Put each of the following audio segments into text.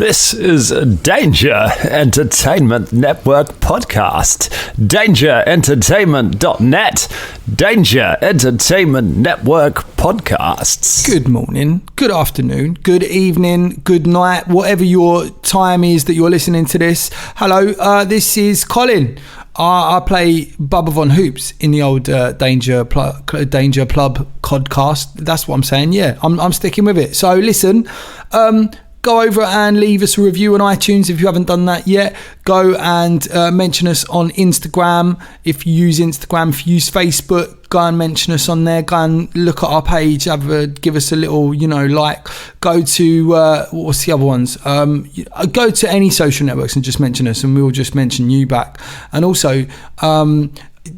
This is Danger Entertainment Network podcast. DangerEntertainment.net. Danger Entertainment Network podcasts. Good morning, good afternoon, good evening, good night, whatever your time is that you're listening to this. Hello, this is Colin. I play Bubba Von Hoops in the old Danger Plub podcast. That's what I'm saying. Yeah, I'm sticking with it. So listen, go over and leave us a review on iTunes if you haven't done that yet. Go and mention us on Instagram if you use Instagram. If you use Facebook, go and mention us on there. Go and look at our page. Give us a little, like. Go to what's the other ones? Go to any social networks and just mention us, and we'll just mention you back. And also,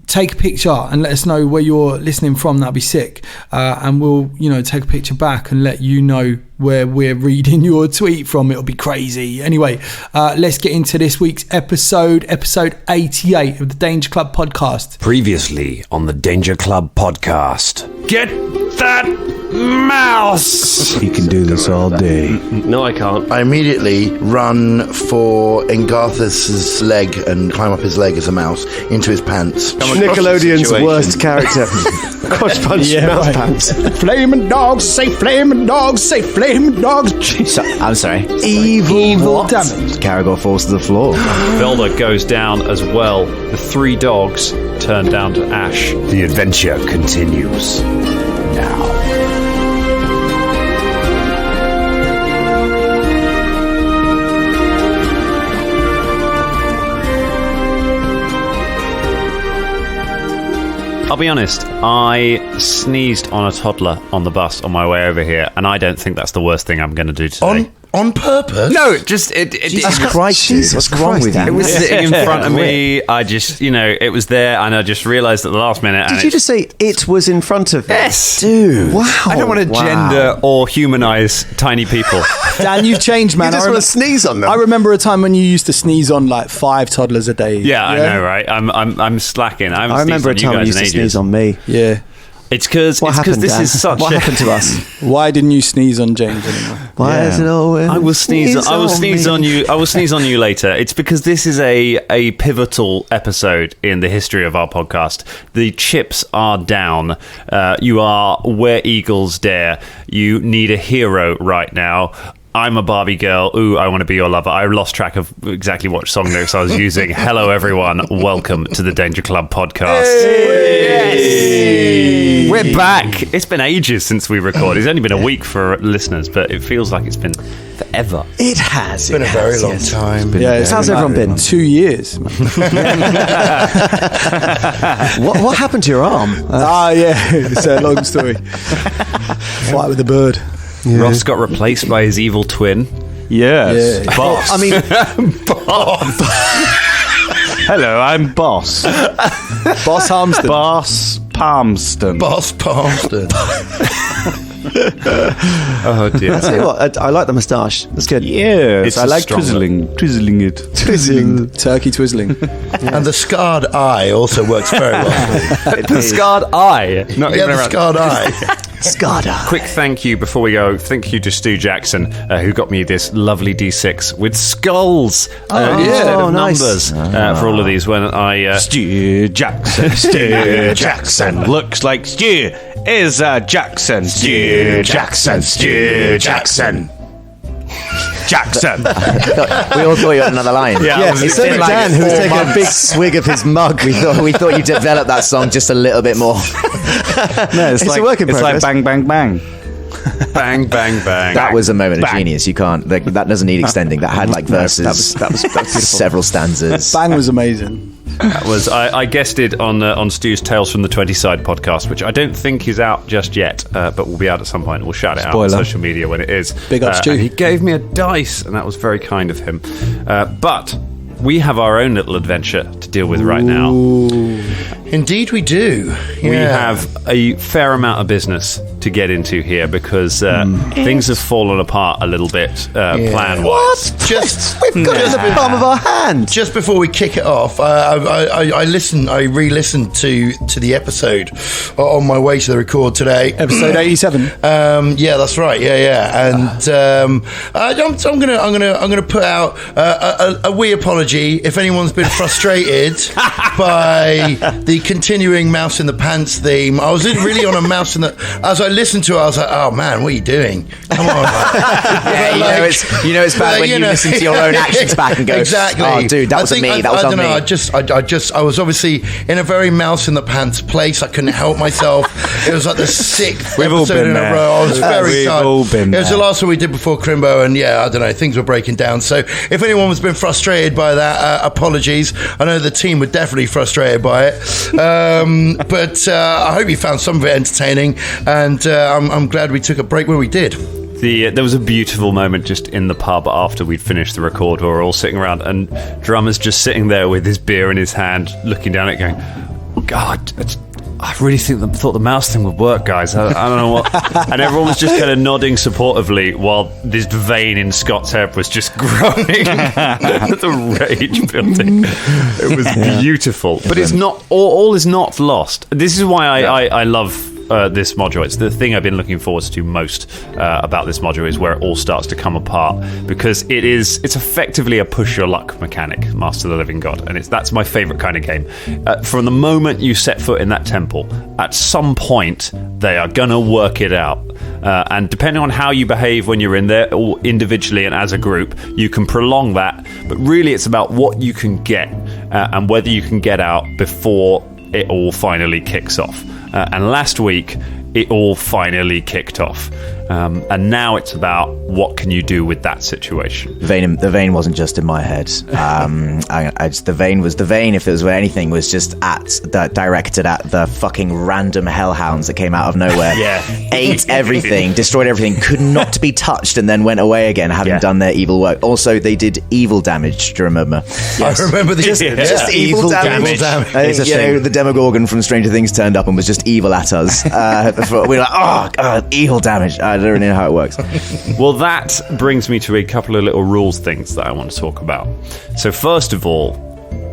take a picture and let us know where you're listening from. That'd be sick. And we'll, take a picture back and let you know where we're reading your tweet from. It'll be crazy. Anyway, let's get into this week's episode 88 of the Danger Club podcast. Previously on the Danger Club podcast. Get that mouse! He can do this all day. No, I can't. I immediately run for Engarthis' leg and climb up his leg as a mouse into his pants. Nickelodeon's worst character. Cross punch mouse pants. Flaming dogs, say flaming dogs, say flaming dogs. I'm sorry. Evil damage. Caragor falls to the floor. Velda goes down as well. The three dogs turn down to ash. The adventure continues now. I'll be honest, I sneezed on a toddler on the bus on my way over here, and I don't think that's the worst thing I'm going to do today. On purpose? No, Jesus Christ, what's wrong with you? It was sitting in front of me. I just, it was there, and I just realised at the last minute. Did you just say it was in front of you? Yes. Dude. Wow. I don't want to gender or humanise tiny people. Dan, you've changed, man. You just want to sneeze on them. I remember a time when you used to sneeze on like 5 toddlers a day. Yeah, I know, right? I'm slacking. I remember a time when you used to sneeze on me. Yeah. It's because this is such. What happened to us? Why didn't you sneeze on James anymore? Why is it always? I will sneeze on you. I will sneeze on you later. It's because this is a pivotal episode in the history of our podcast. The chips are down. You are where eagles dare. You need a hero right now. I'm a Barbie girl. Ooh, I want to be your lover. I lost track of exactly what song lyrics I was using. Hello, everyone. Welcome to the Danger Club podcast. Hey! Yes! We're back. It's been ages since we recorded. It's only been a week for listeners, but it feels like it's been forever. It has. It's been a very long time. How's everyone been? 2 years. What happened to your arm? It's a long story. Fight with the bird. Yeah. Ross got replaced by his evil twin. Yes. Yeah. Boss. I mean, Boss. Hello, I'm Boss. Boss Harmston. Boss Palmston. Boss Palmston. Oh dear. I'll tell you what, I like the moustache. That's good. Yes, I like twizzling it. Twizzling. Turkey twizzling. And the scarred eye also works very well. The scarred eye. The scarred eye. Scarred. Quick thank you before we go. Thank you to Stu Jackson, who got me this lovely D6 with skulls instead of numbers for all of these. When I Stu Jackson. Stu Jackson looks like Stu is Jackson. Stu Jackson. Stu Jackson. Jackson. We all thought you had another line. Yeah, it's like Dan, who was taking a big swig of his mug. We thought you developed that song just a little bit more. No, it's like, a work in progress. It's like bang, bang, bang. Bang, bang, bang. That was a moment of genius. You can't. That doesn't need extending. That had like verses. That was several stanzas. Bang was amazing. That was I guested on Stu's Tales from the 20 Side podcast, which I don't think is out just yet, but will be out at some point. We'll shout it out on social media when it is. Big up, Stu. And he gave me a dice, and that was very kind of him. But we have our own little adventure to deal with right now. Indeed we do. We have a fair amount of business to get into here because things have fallen apart a little bit plan-wise. We've got it in the palm of our hand. Just before we kick it off, I re-listened to the episode on my way to the record today. Episode 87. Yeah, that's right. Yeah. And I'm gonna put out a wee apology if anyone's been frustrated by the continuing Mouse in the Pants theme. I was really on a mouse in the. As I listened to it, I was like, "Oh man, what are you doing? Come on!" Yeah, it's bad when you listen to your own actions back and go, exactly. "Oh, dude, that wasn't me. That was on me." I was obviously in a very Mouse in the Pants place. I couldn't help myself. It was like the 6th episode in a row. I was very tired. It was the last one we did before Crimbo, and I don't know, things were breaking down. So if anyone has been frustrated by that, apologies. I know the team were definitely frustrated by it, but I hope you found some of it entertaining, and I'm glad we took a break when we did. There was a beautiful moment just in the pub after we'd finished the record where we're all sitting around and Drummer's just sitting there with his beer in his hand, looking down at it going, God, I really thought the mouse thing would work, guys. I don't know what. And everyone was just kind of nodding supportively while this vein in Scott's head was just growing. The rage building. It was beautiful. But it's not, all is not lost. This is why I love this module. It's the thing I've been looking forward to most about this module is where it all starts to come apart, because it's effectively a push your luck mechanic, Master of the Living God, and that's my favourite kind of game. From the moment you set foot in that temple, at some point they are gonna work it out, and depending on how you behave when you're in there, or individually and as a group, you can prolong that, but really it's about what you can get and whether you can get out before it all finally kicks off. And last week, it all finally kicked off. And now it's about what can you do with that situation. The vein wasn't just in my head. The vein, if it was anything, was just directed at the fucking random hellhounds that came out of nowhere. Ate everything, destroyed everything, could not be touched, and then went away again, having done their evil work. Also, they did evil damage. Do you remember? Yes. I remember just evil damage. I think, the Demogorgon from Stranger Things turned up and was just evil at us. We were like, oh God, evil damage. I don't really know how it works. Well, that brings me to a couple of little rules things that I want to talk about. So first of all,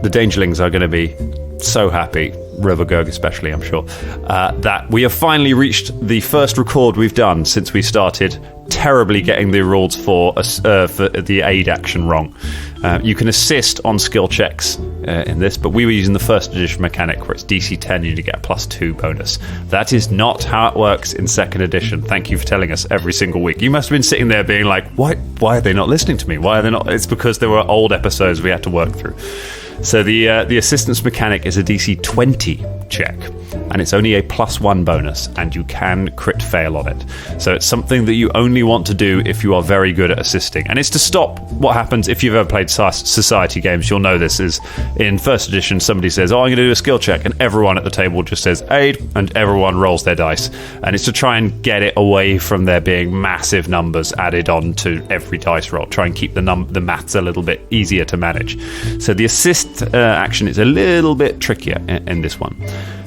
the Dangerlings are going to be so happy, Rivergurg especially, I'm sure, that we have finally reached the first record we've done since we started terribly getting the rules for the aid action wrong. You can assist on skill checks in this, but we were using the first edition mechanic where it's DC 10, you get a +2 bonus. That is not how it works in second edition. Thank you for telling us every single week. You must have been sitting there being like, why are they not listening to me? Why are they not? It's because there were old episodes we had to work through. So the assistance mechanic is a DC 20 check, and it's only a +1 bonus, and you can crit fail on it. So it's something that you only want to do if you are very good at assisting, and it's to stop what happens if you've ever played society games. You'll know this is in first edition. Somebody says, "Oh, I'm going to do a skill check," and everyone at the table just says "aid," and everyone rolls their dice, and it's to try and get it away from there being massive numbers added on to every dice roll. Try and keep the maths a little bit easier to manage. So the assist action is a little bit trickier in this one.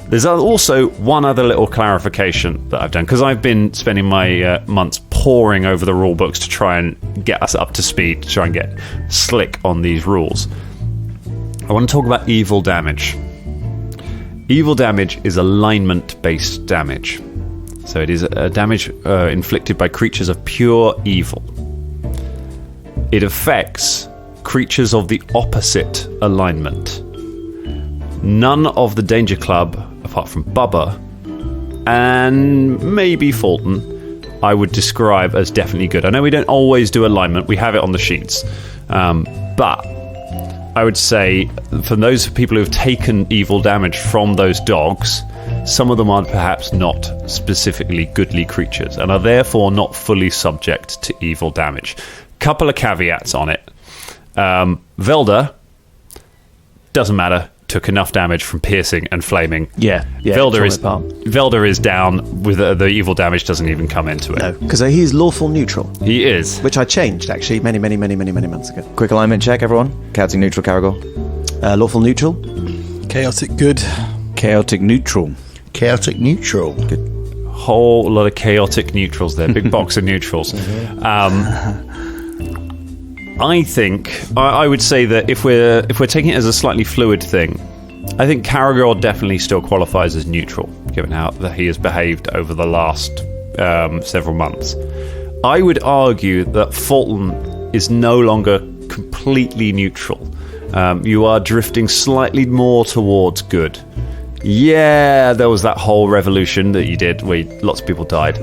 There's also one other little clarification that I've done, because I've been spending my months poring over the rule books to try and get us up to speed, to try and get slick on these rules. I want to talk about evil damage. Evil damage is alignment-based damage. So it is a damage inflicted by creatures of pure evil. It affects creatures of the opposite alignment. None of the Danger Club, apart from Bubba and maybe Fulton, I would describe as definitely good. I know we don't always do alignment, we have it on the sheets, but I would say for those people who have taken evil damage from those dogs, some of them are perhaps not specifically goodly creatures and are therefore not fully subject to evil damage. Couple of caveats on it. Velda, doesn't matter, took enough damage from piercing and flaming. Velda is down with the evil damage, doesn't even come into it. No, because he's lawful neutral. He is. Which I changed, actually, many months ago. Quick alignment check, everyone. Chaotic neutral, Caragor. Lawful neutral. Chaotic good. Chaotic neutral. Chaotic neutral. Good. whole lot of chaotic neutrals there. Big box of neutrals. I think I would say that if we're taking it as a slightly fluid thing, I think Caragor definitely still qualifies as neutral, given how that he has behaved over the last several months. I would argue that Fulton is no longer completely neutral. You are drifting slightly more towards good. Yeah, there was that whole revolution that you did where lots of people died,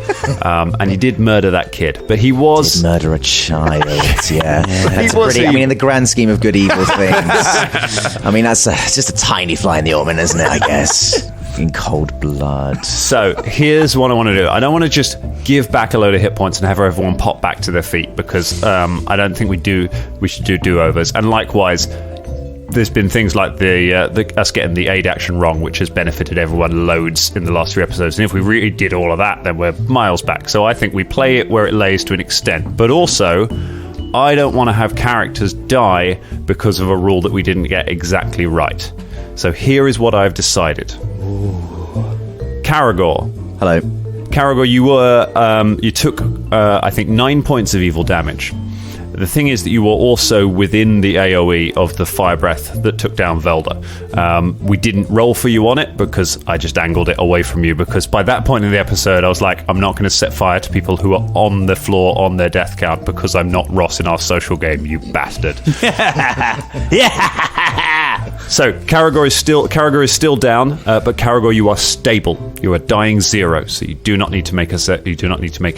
and he did murder that kid. But he was murder a child. Yeah, that's pretty. I mean, in the grand scheme of good evil things, I mean that's just a tiny fly in the ointment, isn't it? I guess. In cold blood. So here's what I want to do. I don't want to just give back a load of hit points and have everyone pop back to their feet, because I don't think we should do do-overs. And likewise, there's been things like us getting the aid action wrong, which has benefited everyone loads in the last 3 episodes. And if we really did all of that, then we're miles back. So I think we play it where it lays to an extent. But also, I don't want to have characters die because of a rule that we didn't get exactly right. So here is what I've decided. Caragor. Hello. Caragor, you took, I think, 9 points of evil damage. The thing is that you were also within the AoE of the fire breath that took down Velda. We didn't roll for you on it because I just angled it away from you, because by that point in the episode I was like, I'm not going to set fire to people who are on the floor on their death count because I'm not Ross in our social game, you bastard. So Caragor is still down, but Caragor, you are stable. You are dying 0, so you do not need to make a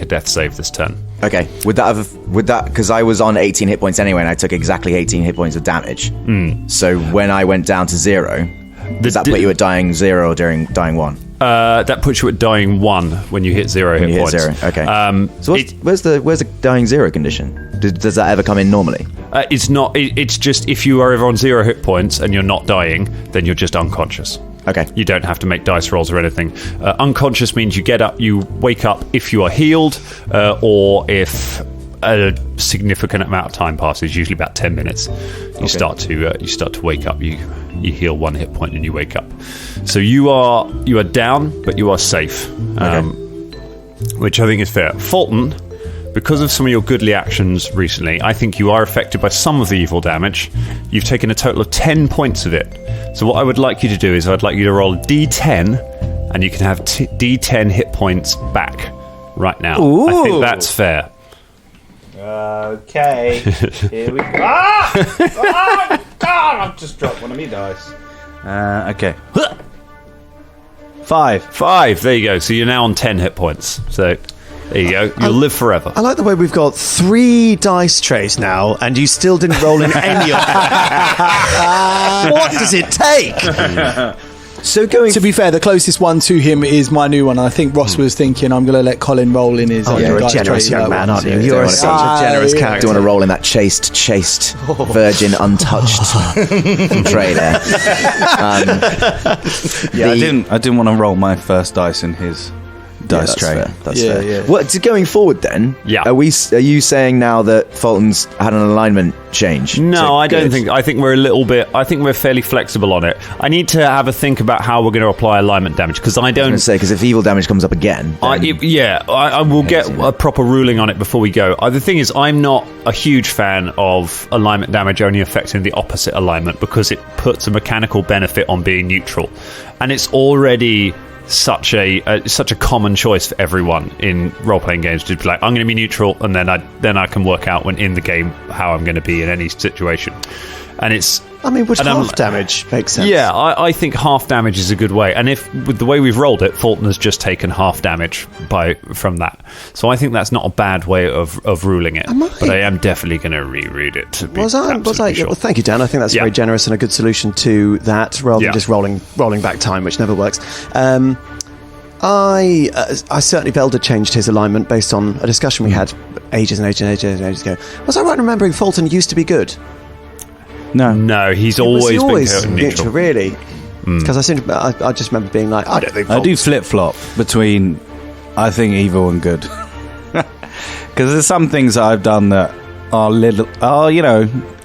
death save this turn. Okay, would that because I was on 18 hit points anyway, and I took exactly 18 hit points of damage. So when I went down to 0, does that put you at dying 0 or during dying 1? That puts you at dying 1 when you hit 0 hit points. 0, okay. So where's the dying 0 condition? Does that ever come in normally? It's not. It's just if you are ever on 0 hit points and you're not dying, then you're just unconscious. Okay. You don't have to make dice rolls or anything. Unconscious means you get up, you wake up if you are healed, or if a significant amount of time passes, usually about 10 minutes. You start to wake up. You heal 1 hit point and you wake up. So you are down, but you are safe, which I think is fair. Fulton, because of some of your goodly actions recently, I think you are affected by some of the evil damage. You've taken a total of 10 points of it. So what I would like you to do is I'd like you to roll a D10, and you can have D10 hit points back right now. Ooh. I think that's fair. Okay. Here we go. Oh, God! I've just dropped one of me dice. Okay. 5. There you go. So you're now on 10 hit points. So there you go. You'll live forever. I like the way we've got 3 dice trays now, and you still didn't roll in any of them. What does it take? So to be fair, the closest one to him is my new one. I think Ross was thinking, I'm going to let Colin roll in his. You're a generous young man, aren't you? You're such a generous character. Do you want to roll in that chaste, virgin, untouched tray there? I didn't want to roll my first dice in his dice tray. That's fair. Yeah. What, going forward then? Yeah. Are you saying now that Fulton's had an alignment change? No, I don't think. I think we're I think we're fairly flexible on it. I need to have a think about how we're going to apply alignment damage, because I don't. I was going to say, because if evil damage comes up again, I will get a proper ruling on it before we go. The thing is, I'm not a huge fan of alignment damage only affecting the opposite alignment, because it puts a mechanical benefit on being neutral, and it's already such a common choice for everyone in role-playing games to be like, I'm going to be neutral, and then I can work out when in the game how I'm going to be in any situation. And it's half damage makes sense. Yeah, I think half damage is a good way, and if with the way we've rolled it, Fulton has just taken half damage from that. So I think that's not a bad way of ruling it. But I am definitely going to reread it to be sure. Well, thank you, Dan. I think that's very generous and a good solution to that, rather than just rolling back time, which never works. I certainly Velda changed his alignment based on a discussion we had ages ago. Was I right in remembering Fulton used to be good? No, he's always been neutral. Really? Because I just remember being like, I don't think I do flip-flop between, I think, evil and good. Because there's some things I've done that are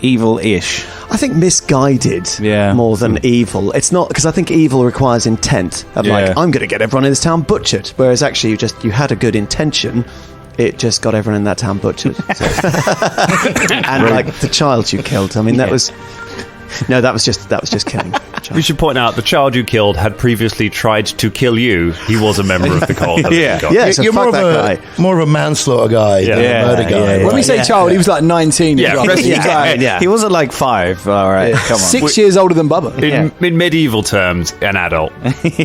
evil-ish. I think misguided more than evil. It's not, because I think evil requires intent. Of like, I'm going to get everyone in this town butchered. Whereas actually you had a good intention. It just got everyone in that town butchered. So. And like the child you killed. I mean, that was just killing. We should point out the child you killed had previously tried to kill you. He was a member of the cult. So you're more of a manslaughter guy than a murder guy. When we say child, he was like 19. He wasn't like 5. All right, come on. 6 years older than Bubba. In medieval terms, an adult.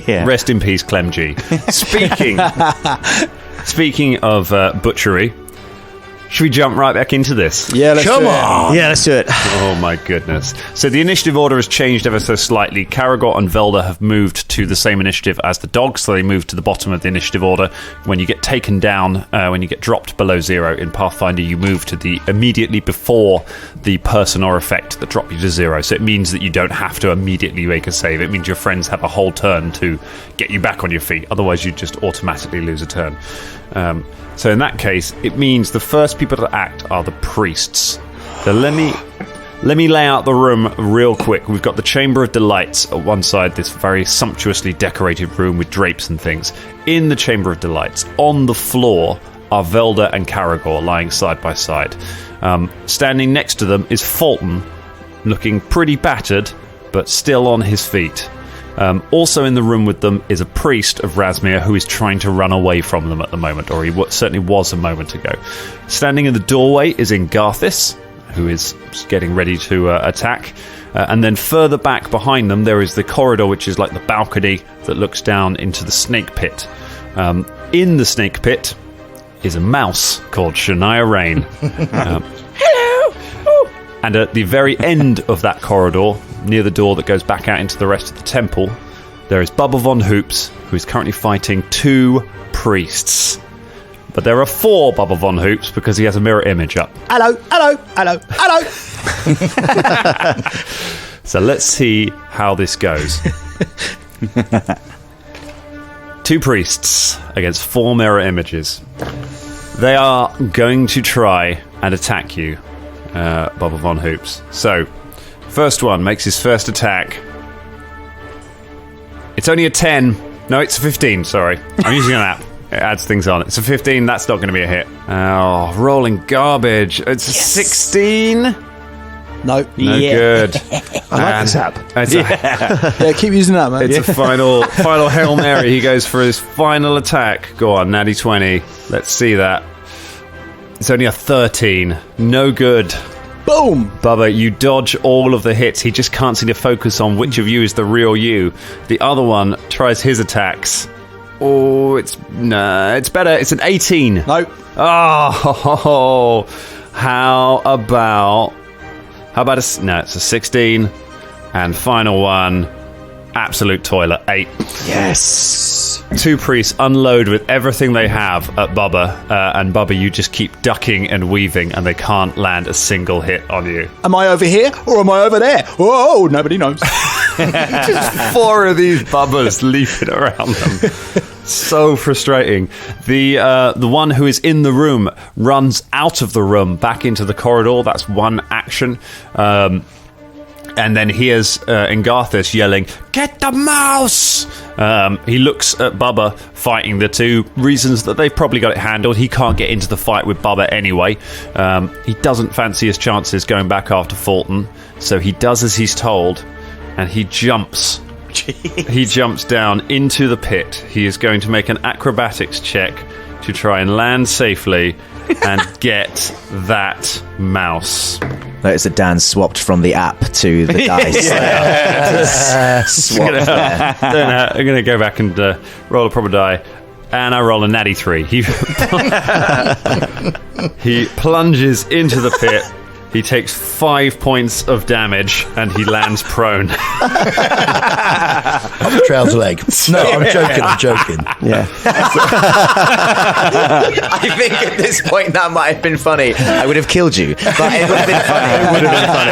Rest in peace, Clem G. Speaking of butchery, should we jump right back into this? Yeah, let's do it. Yeah, let's do it. Oh my goodness. So the initiative order has changed ever so slightly. Caragor and Velda have moved to the same initiative as the dogs, so they move to the bottom of the initiative order. When you get taken down, when you get dropped below 0 in Pathfinder, you move to the immediately before the person or effect that drop you to 0. So it means that you don't have to immediately make a save. It means your friends have a whole turn to get you back on your feet. Otherwise, you just automatically lose a turn. So in that case, it means the first people to act are the priests. So let me lay out the room real quick. We've got the Chamber of Delights at one side, this very sumptuously decorated room with drapes and things. In the Chamber of Delights, on the floor, are Velda and Caragor lying side by side. Standing next to them is Fulton, looking pretty battered, but still on his feet. Also in the room with them is a priest of Razmir who is trying to run away from them at the moment, or he certainly was a moment ago. Standing in the doorway is Engarthis, who is getting ready to attack. And then further back behind them, there is the corridor, which is like the balcony that looks down into the snake pit. In the snake pit is a mouse called Shania Rain. Hello! Ooh. And at the very end of that corridor, near the door that goes back out into the rest of the temple, there is Bubba Von Hoops, who is currently fighting 2 priests. But there are 4 Bubba Von Hoops because he has a mirror image up. Hello. So let's see how this goes. 2 priests against 4 mirror images. They are going to try and attack you, Bubba Von Hoops. So, first one makes his first attack. It's only a 10. No, it's a 15, sorry. I'm using an app. It adds things on. It's a 15, that's not going to be a hit. Oh, rolling garbage. It's a 16. No. No good. I like this app. Yeah, keep using that, man. It's a final Hail Mary. He goes for his final attack. Go on, natty 20. Let's see that. It's only a 13. No good. Boom! Bubba, you dodge all of the hits. He just can't seem to focus on which of you is the real you. The other one tries his attacks. Oh, it's better. It's an 18. No. Oh, how about it's a 16. And final one, absolute toilet, 8. Yes. 2 priests unload with everything they have at Bubba, and Bubba, you just keep ducking and weaving, and they can't land a single hit on you. Am I over here or am I over there? Whoa, nobody knows. Just 4 of these Bubbas leaping around them. So frustrating. The one who is in the room runs out of the room back into the corridor. That's one action. And then hears Engarthis yelling, "Get the mouse!" He looks at Bubba fighting the 2. Reasons that they've probably got it handled. He can't get into the fight with Bubba anyway. He doesn't fancy his chances going back after Fulton, so he does as he's told, and he jumps. Jeez. He jumps down into the pit. He is going to make an acrobatics check to try and land safely and get that mouse. Notice that Dan swapped from the app to the dice. I'm going to go back and roll a proper die. And I roll a natty 3. He plunges into the pit. He takes 5 points of damage and he lands prone. Off the trail's leg. No, I'm joking. Yeah. I think at this point that might have been funny. I would have killed you, but it would have been funny. It would have been funny.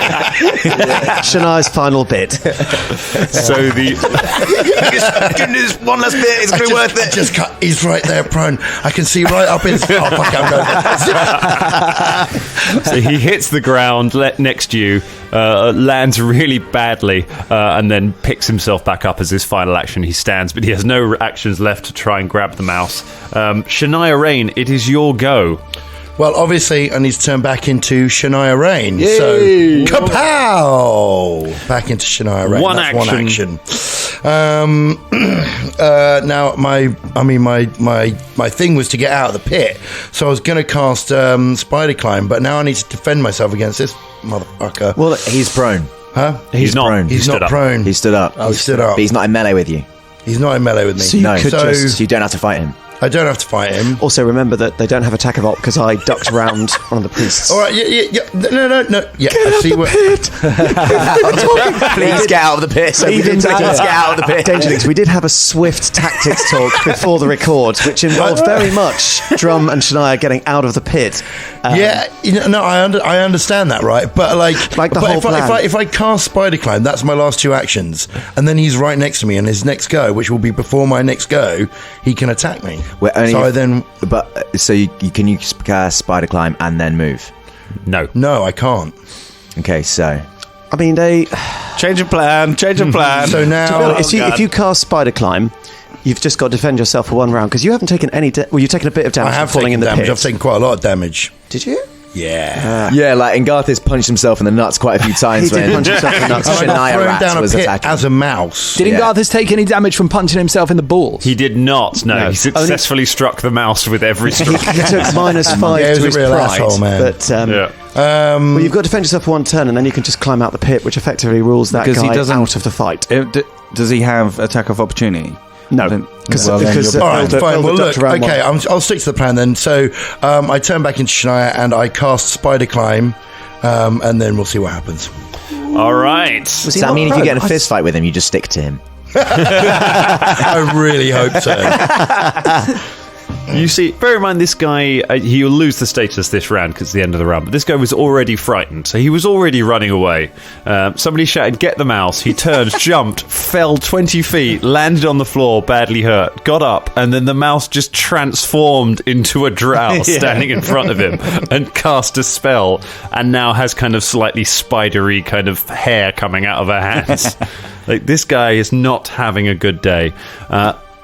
Shania's final bit. So Goodness, one last bit. It's going to be worth it. Just cut. He's right there, prone. I can see right up his. Oh, fuck, I'm going. So he hits the ground ground next to you, lands really badly, and then picks himself back up as his final action. He stands, but he has no actions left to try and grab the mouse. Shania Rain, it is your go. Well, obviously, I need to turn back into Shania Rain. Yay! So, kapow! Back into Shania Rain. One That's action. Now, my thing was to get out of the pit, so I was going to cast Spider Climb, but now I need to defend myself against this motherfucker. Well, he's prone. Huh? He's not prone. He's not prone. He stood up. Oh, he stood up. But he's not in melee with you. He's not in melee with me. So you could So you don't have to fight him. I don't have to fight him. Also, remember that they don't have attack of op because I ducked around one of the priests. All right, yeah. No. Yeah, I see what. Please get out of the pit. Please get out of the pit. Dangerlings, we did have a swift tactics talk before the record, which involved very much Drum and Shania getting out of the pit. I understand that, right? But the whole plan. If I cast Spider Climb, that's my last two actions, and then he's right next to me, and his next go, which will be before my next go, he can attack me. So you can cast Spider Climb and then move? No, I can't. Okay, so I mean, they Change of plan. So now, if you cast Spider Climb, you've just got to defend yourself for one round because you haven't taken any. You've taken a bit of damage. I have from falling taken in the damage. pit. I've taken quite a lot of damage. Did you? Yeah. yeah, like Engarthis punched himself in the nuts quite a few times. He did punch himself in the nuts. I got Shania thrown Rat down a was pit attacking. as a mouse. Did Engarthis take any damage from punching himself in the balls? he did not. No, No. he successfully struck the mouse with every He strike. took -5 Yeah, he was to a his real pride, asshole, man. but Yeah. well, you've got to defend yourself for one turn, and then you can just climb out the pit, which effectively rules that Because he guy doesn't- out of the fight. Does he have attack of opportunity? No, Then- because well, then you're- All right, Elder fine. Well, look, ducked around okay, one. I'll stick to the plan then. So I turn back into Shania and I cast Spider Climb, and then we'll see what happens. All right. Does that mean if you get in a fist fight with him, you just stick to him? I really hope so. You see, bear in mind, this guy, he'll lose the status this round because it's the end of the round, but this guy was already frightened, so he was already running away. Somebody shouted, "Get the mouse." He turned, jumped, fell 20 feet, landed on the floor, badly hurt, got up, and then the mouse just transformed into a drow standing in front of him and cast a spell, and now has kind of slightly spidery kind of hair coming out of her hands. Like, this guy is not having a good day.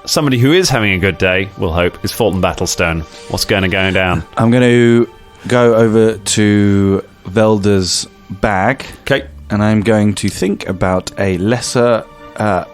Somebody who is having a good day, we'll hope, is Fulton Battlestone. What's going down? I'm going to go over to Velda's bag. Okay. And I'm going to think about a lesser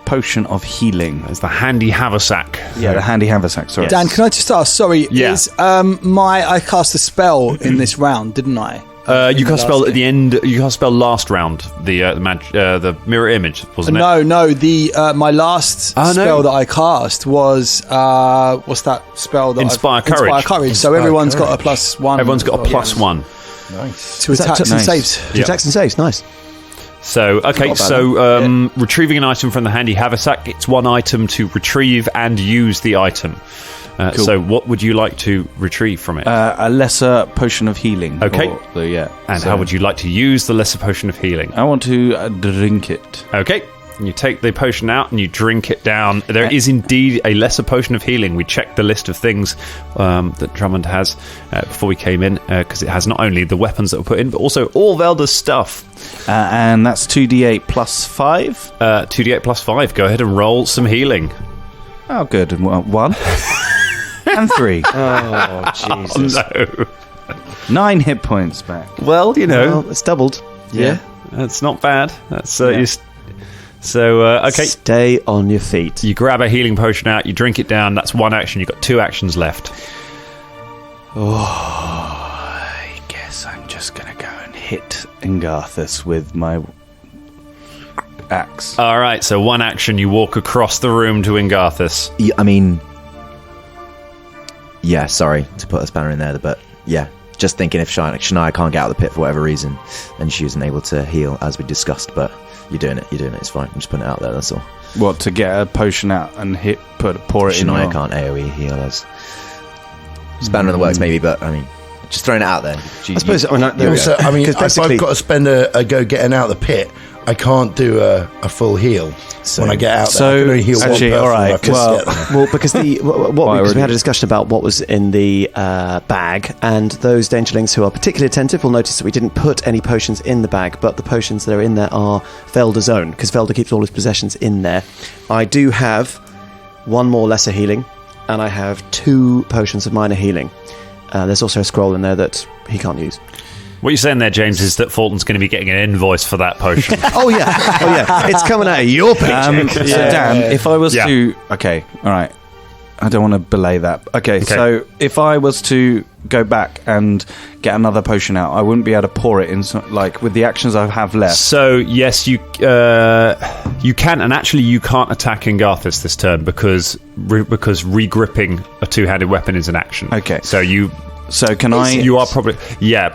potion of healing. It's the handy haversack. Yeah, the handy haversack, sorry. Dan, can I just ask? Sorry, Yeah. I cast a spell in this round, didn't I? You cast spell at the end. You cast spell last round. The mirror image, wasn't it? No. My last spell that I cast was what's that spell? That Inspire Courage. Inspire Courage. So everyone's got a +1. Everyone's got a +1 Nice. to attacks and nice. saves. Attacks and saves, nice. So retrieving an item from the handy haversack. It's one item to retrieve and use the item. Cool. So what would you like to retrieve from it? A lesser potion of healing. Okay. And So how would you like to use the lesser potion of healing? I want to drink it. Okay. And you take the potion out and you drink it down. There is indeed a lesser potion of healing. We checked the list of things that Drummond has before we came in, because it has not only the weapons that were put in, but also all Velda's stuff. And that's 2d8 +5. 2d8 +5. Go ahead and roll some healing. Oh, good. And 1. And 3. Oh, Jesus. No. 9 hit points back. Well, you know, Well, it's doubled. yeah, that's not bad. That's okay. Stay on your feet. You grab a healing potion out, you drink it down. That's one action. You've got 2 actions left. I guess I'm just going to go and hit Engarthis with my axe. All right, so one action. You walk across the room to Engarthis. Yeah, sorry to put a spanner in there, but yeah, just thinking if Shania can't get out of the pit for whatever reason, and she isn't able to heal as we discussed, but you're doing it, it's fine. I'm just putting it out there, that's all. What, to get a potion out and pour it in? Shania can't AoE heal us. Spanner in the works maybe, but I mean, just throwing it out there. I suppose. If I've got to spend a go getting out of the pit, I can't do a full heal when I get out there. I can only heal actually, one person. all right. Because we had a discussion about what was in the bag, and those dangerlings who are particularly attentive will notice that we didn't put any potions in the bag, but the potions that are in there are Velda's own, because Velda keeps all his possessions in there. I do have one more lesser healing, and I have 2 potions of minor healing. There's also a scroll in there that he can't use. What you're saying there, James, is that Fulton's going to be getting an invoice for that potion. Oh yeah, it's coming out of your paycheck. So Dan, if I was to... Okay, all right. I don't want to belay that. Okay, so if I was to go back and get another potion out, I wouldn't be able to pour it in, with the actions I have left. So, yes, you can, and actually you can't attack Engarthis this turn because re-gripping a two-handed weapon is an action. Okay. So can I? You are probably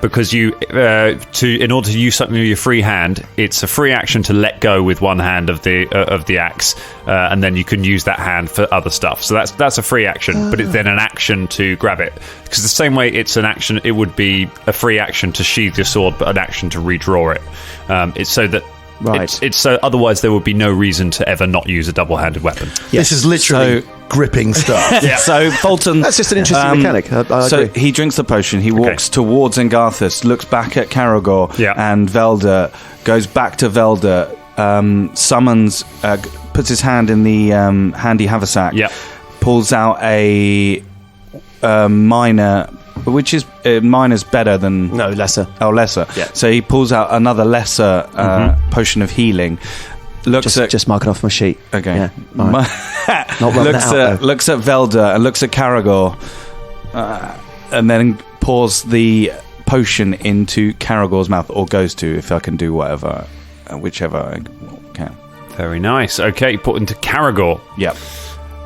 because you in order to use something with your free hand, it's a free action to let go with one hand of the axe, and then you can use that hand for other stuff. So that's a free action, but it's then an action to grab it. Because the same way it's an action, it would be a free action to sheathe your sword, but an action to redraw it. It's so that. Right. It's so otherwise there would be no reason to ever not use a double-handed weapon. Yes. This is literally gripping stuff. So Fulton, that's just an interesting mechanic. I so agree. He drinks the potion. He walks towards Engarthis, looks back at Caragor and Velda, goes back to Velda, summons, puts his hand in the handy haversack, pulls out a minor. Which is miner's better than lesser. Oh, lesser. Yeah. So he pulls out another lesser potion of healing. Just mark it off my sheet. Okay. Yeah. Right. Looks at Velda and looks at Caragor, and then pours the potion into Caragor's mouth, or goes to, if I can do whatever, whichever I can. Very nice. Okay, put into Caragor. Yep.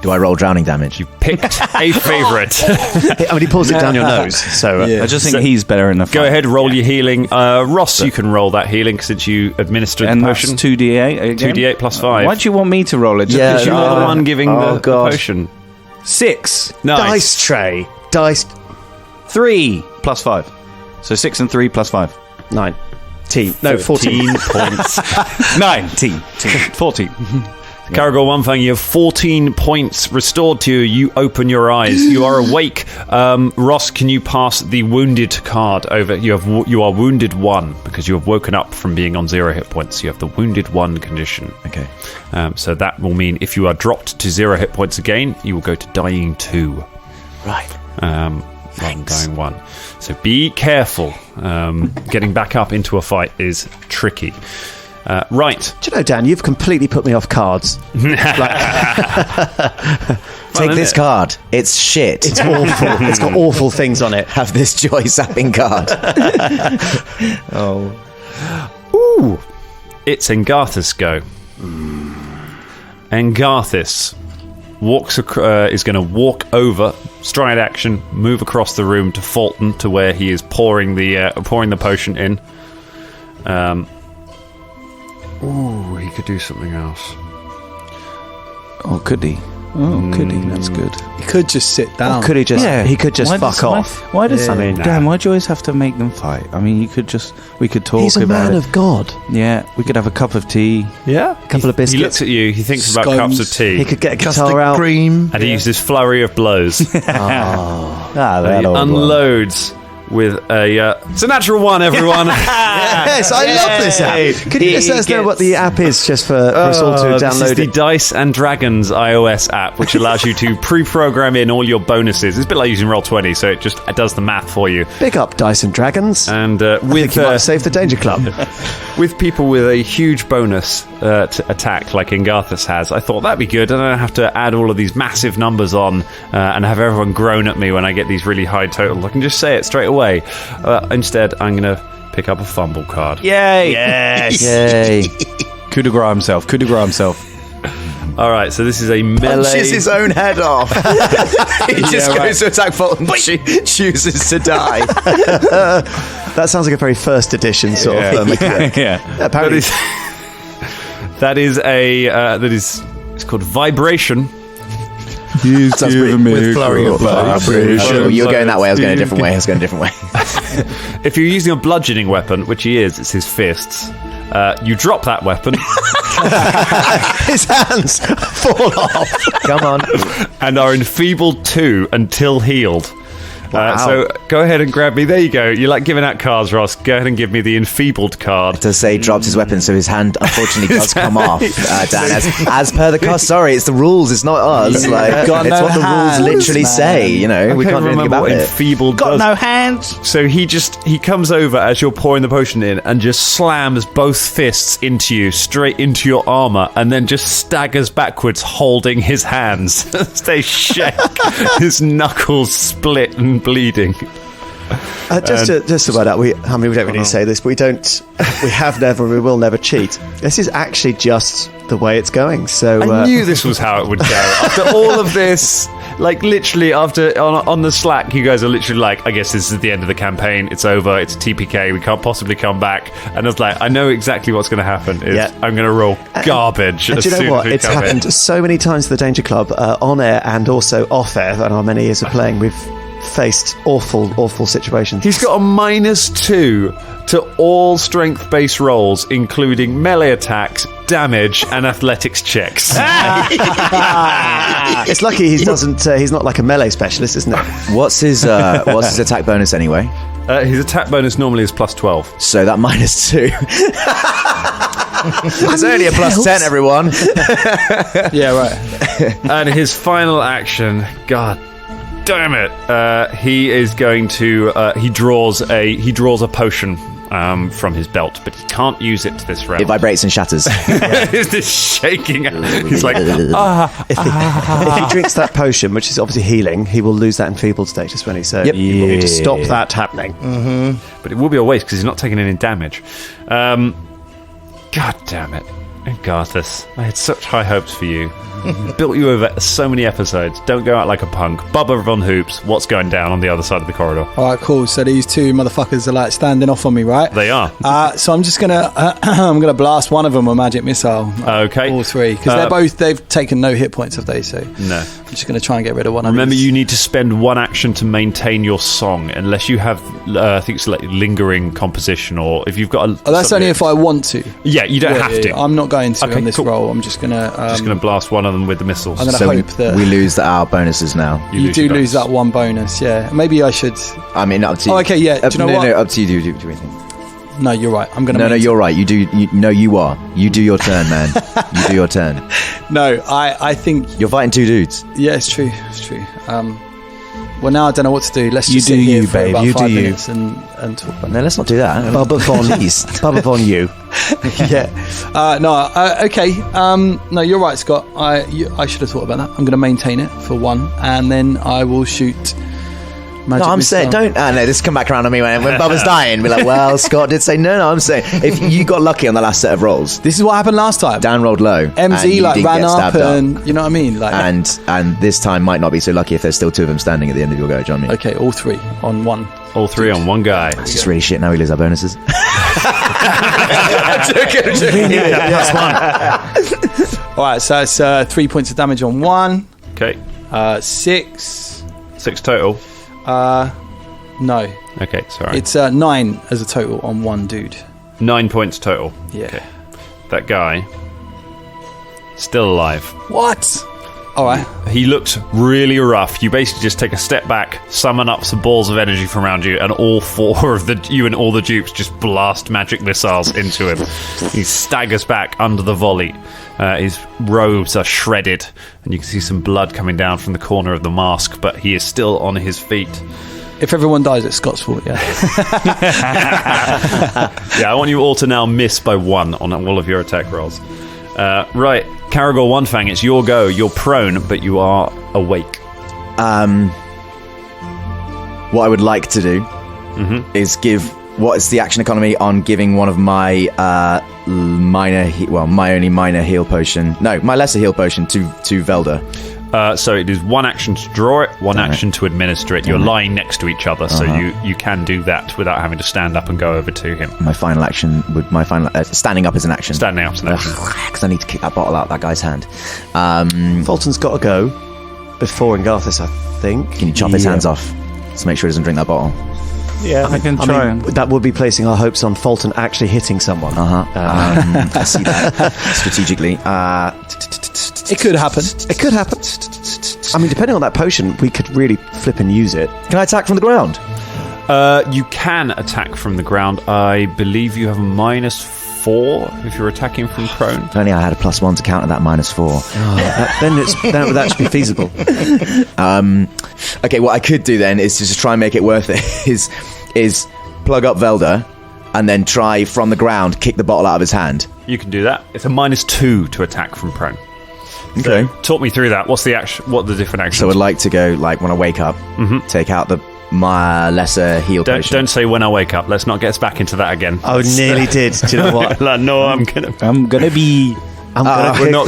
Do I roll drowning damage? You picked a favourite. I mean, he pulls it down your nose. So I just think he's better in the fight. Go ahead, roll your healing. Ross, you can roll that healing since you administered the potion. And that's 2d8 again? 2d8 plus 5. Why do you want me to roll it? Just because you are the one giving the potion. 6. Nice. Dice tray. Dice. 3 plus 5. So 6 and 3 plus 5. 9. 14 points. 19. 14. Caragor Wumfang, you have 14 points restored to you. You open your eyes. You are awake. Ross, can you pass the wounded card over? You are wounded 1 because you have woken up from being on 0 hit points. You have the wounded 1 condition. Okay. So that will mean if you are dropped to 0 hit points again, you will go to dying 2. Right. Dying 1. So be careful. Getting back up into a fight is tricky. Right. Do you know, Dan, you've completely put me off cards. Take this card. It's shit. It's awful. It's got awful things on it. Have this joy-sapping card. Ooh. It's Engarthis' go. Engarthis is going to walk over, stride action, move across the room to Fulton, to where he is pouring the potion in. Ooh, he could do something else. Oh, could he? Could he? That's good. He could just sit down. Or could he just? Yeah. He could just fuck off. Why does? I mean, Dan, why do you always have to make them fight? I mean, we could talk about it. He's a man of God. Yeah, we could have a cup of tea. Yeah, a couple of biscuits. He looks at you. He thinks about cups of tea. He could get a guitar out. Cream. And he uses flurry of blows. He unloads with it's a natural 1, everyone. Yes, I love this app. Could you just let us know what the app is, just for us all to download this is the Dice and Dragons iOS app, which allows you to pre-program in all your bonuses. It's a bit like using Roll20, so it does the math for you. Big up Dice and Dragons. And I think you might save the Danger Club. With people with a huge bonus to attack, like Engarthis has, I thought that'd be good. I don't have to add all of these massive numbers on and have everyone groan at me when I get these really high totals. I can just say it straight away. Instead, I'm going to pick up a fumble card. Yay! Yes! Yay! Coup de grace himself. All right, so this is a melee. Punches his own head off. He just goes to attack Fulton, chooses to die. That sounds like a very first edition sort of mechanic. Apparently, it's called Vibration. He's giving me with flurry of vibration. Oh, you're going that way. I was going a different way. If you're using a bludgeoning weapon, which he is, it's his fists. You drop that weapon. His hands fall off. Come on. And are enfeebled 2 until healed. Wow. So go ahead and grab me. There you go. You like giving out cards, Ross. Go ahead and give me the enfeebled card. To say dropped his weapon, so his hand unfortunately does come off. Dan, as per the cost. Sorry, it's the rules. It's not us. Like it's what the rules literally say. You know, we can't do anything about it. Enfeebled Got does. no hands. So he comes over as you're pouring the potion in and just slams both fists into you, straight into your armor, and then just staggers backwards, holding his hands. They shake. His knuckles split and bleeding. Just about that, we don't really say this, but we will never cheat. This is actually just the way it's going. So I knew this was how it would go. After all of this, like literally after on the Slack, you guys are literally like, I guess this is the end of the campaign. It's over. It's a TPK. We can't possibly come back. And I was like, I know exactly what's going to happen. I'm going to roll garbage. And do you know what? It's happened so many times to the Danger Club, on air and also off air. And our many years of playing, we've faced awful situations. He's got a -2 to all strength-based rolls, including melee attacks, damage, and athletics checks. It's lucky he doesn't. He's not like a melee specialist, isn't it? What's his attack bonus anyway? His attack bonus normally is +12. So that -2. It's only a +10, everyone. Yeah, right. And his final action, God damn it! He is going to. He draws a potion from his belt, but he can't use it this round. It vibrates and shatters. He's just shaking. He's like, If he drinks that potion, which is obviously healing, he will lose that enfeebled status when he. So you will need to stop that happening. Mm-hmm. But it will be a waste because he's not taking any damage. God damn it, Engarthis! I had such high hopes for you. Built you over so many episodes. Don't go out like a punk. Bubba Von Hoops, what's going down on the other side of the corridor? All right, cool. So these two motherfuckers are like standing off on me, right? They are. So I'm just gonna I'm gonna blast one of them with magic missile. Okay. All three, because they've taken no hit points, have they? So no. I'm just gonna try and get rid of one. Remember, you need to spend one action to maintain your song, unless you have I think it's like lingering composition, or if you've got a. That's only if I want to. Yeah, you don't have to. I'm not going to on this roll. I'm just gonna blast one of them with the missiles. I'm gonna hope that we lose our bonuses now. You do lose that one bonus. Yeah, maybe I should. I mean, up to you. Oh, okay, yeah. Do you know what? No, up to you. Do anything. No, you're right. I'm gonna. No, you're right. You do. You are. You do your turn, man. You do your turn. No, I think you're fighting two dudes. Yeah, it's true. It's true. Well, now I don't know what to do. Let's just sit here for about 5 minutes and talk about it. No, let's not do that. Bubba Von you. Yeah. Okay. No, you're right, Scott. I should have thought about that. I'm going to maintain it for one, and then I will shoot. Magic I'm saying don't. No, this come back around on me when Bubba's dying. Be like, well, Scott did say no. I'm saying if you got lucky on the last set of rolls, this is what happened last time. Dan rolled low. MZ ran up, and you know what I mean. Like, and this time might not be so lucky if there's still two of them standing at the end of your go. John. Okay, all three on one. All three on one guy. It's just really shit. Now we lose our bonuses. That's one. All right, so it's 3 points of damage on one. Okay. 6. 6 total. No. Okay, sorry. It's 9 as a total on one dude. 9 points total. Yeah. Okay. That guy, still alive. What? All right. He looks really rough. You basically just take a step back, summon up some balls of energy from around you, and all four of you and all the dupes just blast magic missiles into him. He staggers back under the volley. His robes are shredded, and you can see some blood coming down from the corner of the mask, but he is still on his feet. If everyone dies, it's Scott's fault, yeah. Yeah, I want you all to now miss by 1 on all of your attack rolls. Right, Caragor One Fang, it's your go. You're prone, but you are awake. What I would like to do is give... What is the action economy on giving one of my my only minor heal potion... No, my lesser heal potion to Velda? So it is 1 action to draw it, 1 action to administer it. You're lying next to each other, so you can do that without having to stand up and go over to him. My final action standing up is an action. Standing up is an action. Because I need to kick that bottle out of that guy's hand. Fulton's got to go before Engarthis, I think. Can you chop his hands off to make sure he doesn't drink that bottle? Yeah, I can try. I mean, that would be placing our hopes on Fulton actually hitting someone. I see that strategically. It could happen. It could happen. I mean, depending on that potion, we could really flip and use it. Can I attack from the ground? You can attack from the ground. I believe you have a -4 if you're attacking from prone. If only I had a +1 to counter that -4. That would actually be feasible. Okay, what I could do then is to just try and make it worth it. Is plug up Velda and then try from the ground kick the bottle out of his hand. You can do that. It's a -2 to attack from prone. Okay. Talk me through that. What's the action? What are the different actions? So I'd like to go like when I wake up, take out my lesser heal potion. Don't say when I wake up. Let's not get us back into that again. I nearly did. Do you know what? Like, no, I'm gonna be. we're not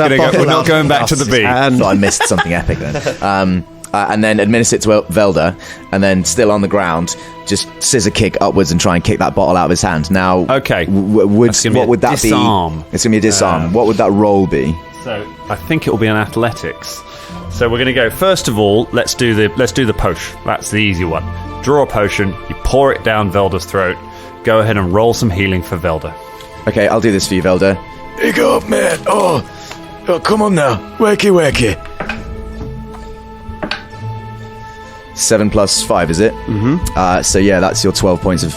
going back to the beat. I thought I missed something epic then. And then administer it to Velda, and then still on the ground, just scissor kick upwards and try and kick that bottle out of his hand. Now, okay, what would that disarm. be? It's gonna be a disarm. What would that roll be? So I think it will be an athletics. So we're going to go. First of all, let's do the potion. That's the easy one. Draw a potion. You pour it down Velda's throat. Go ahead and roll some healing for Velda. Okay, I'll do this for you, Velda. Pick up, man. Oh, come on now. Wakey. 7 plus 5, is it? Mm-hmm. So yeah, that's your 12 points of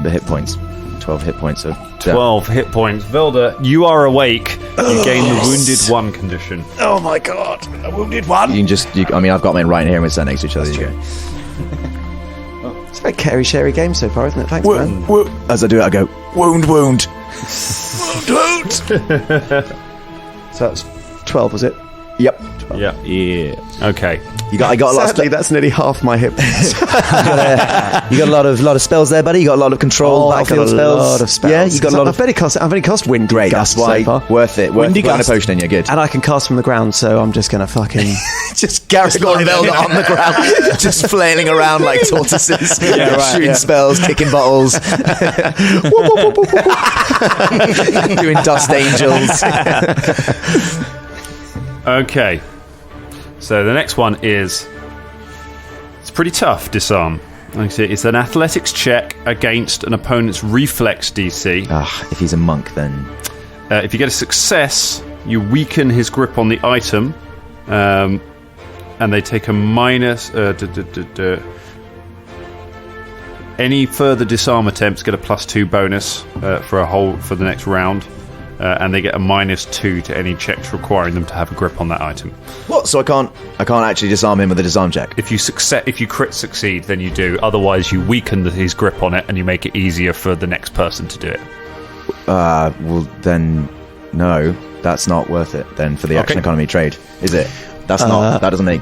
hit points. 12 hit points of 12 hit points. Velda, you are awake. You gain the wounded 1 condition. Oh my god, a wounded 1. You can just. I mean, I've got mine right here, and we're sat next to each other. There you go. It's a very carry-sherry game so far, isn't it? Thanks, man. As I do it, I go wound. Wound. So that's 12, was it? Yep. 12. Yeah. Okay. I got a lot. Sadly, that's nearly half my hit points. You got a lot of spells there, buddy. You got a lot of control, backfield spells. A lot of spells. Yeah, you got a lot of. I've only cast wind. Great, that's why worth it. Worth putting a potion in. You're good. And I can cast from the ground, so I'm just gonna fucking just Garrigor and Velda on the ground, just flailing around like tortoises, shooting spells, kicking bottles, doing dust angels. Okay. So the next one is... It's pretty tough, disarm. It's an athletics check against an opponent's reflex DC. If he's a monk, then... If you get a success, you weaken his grip on the item, and they take a minus... Any further disarm attempts get a +2 bonus for the next round. And they get a -2 to any checks requiring them to have a grip on that item. What? So I can't actually disarm him with a disarm check? If you crit succeed, then you do. Otherwise, you weaken his grip on it, and you make it easier for the next person to do it. Well, then no, that's not worth it. Then for the action economy trade, is it? That's not. That doesn't make.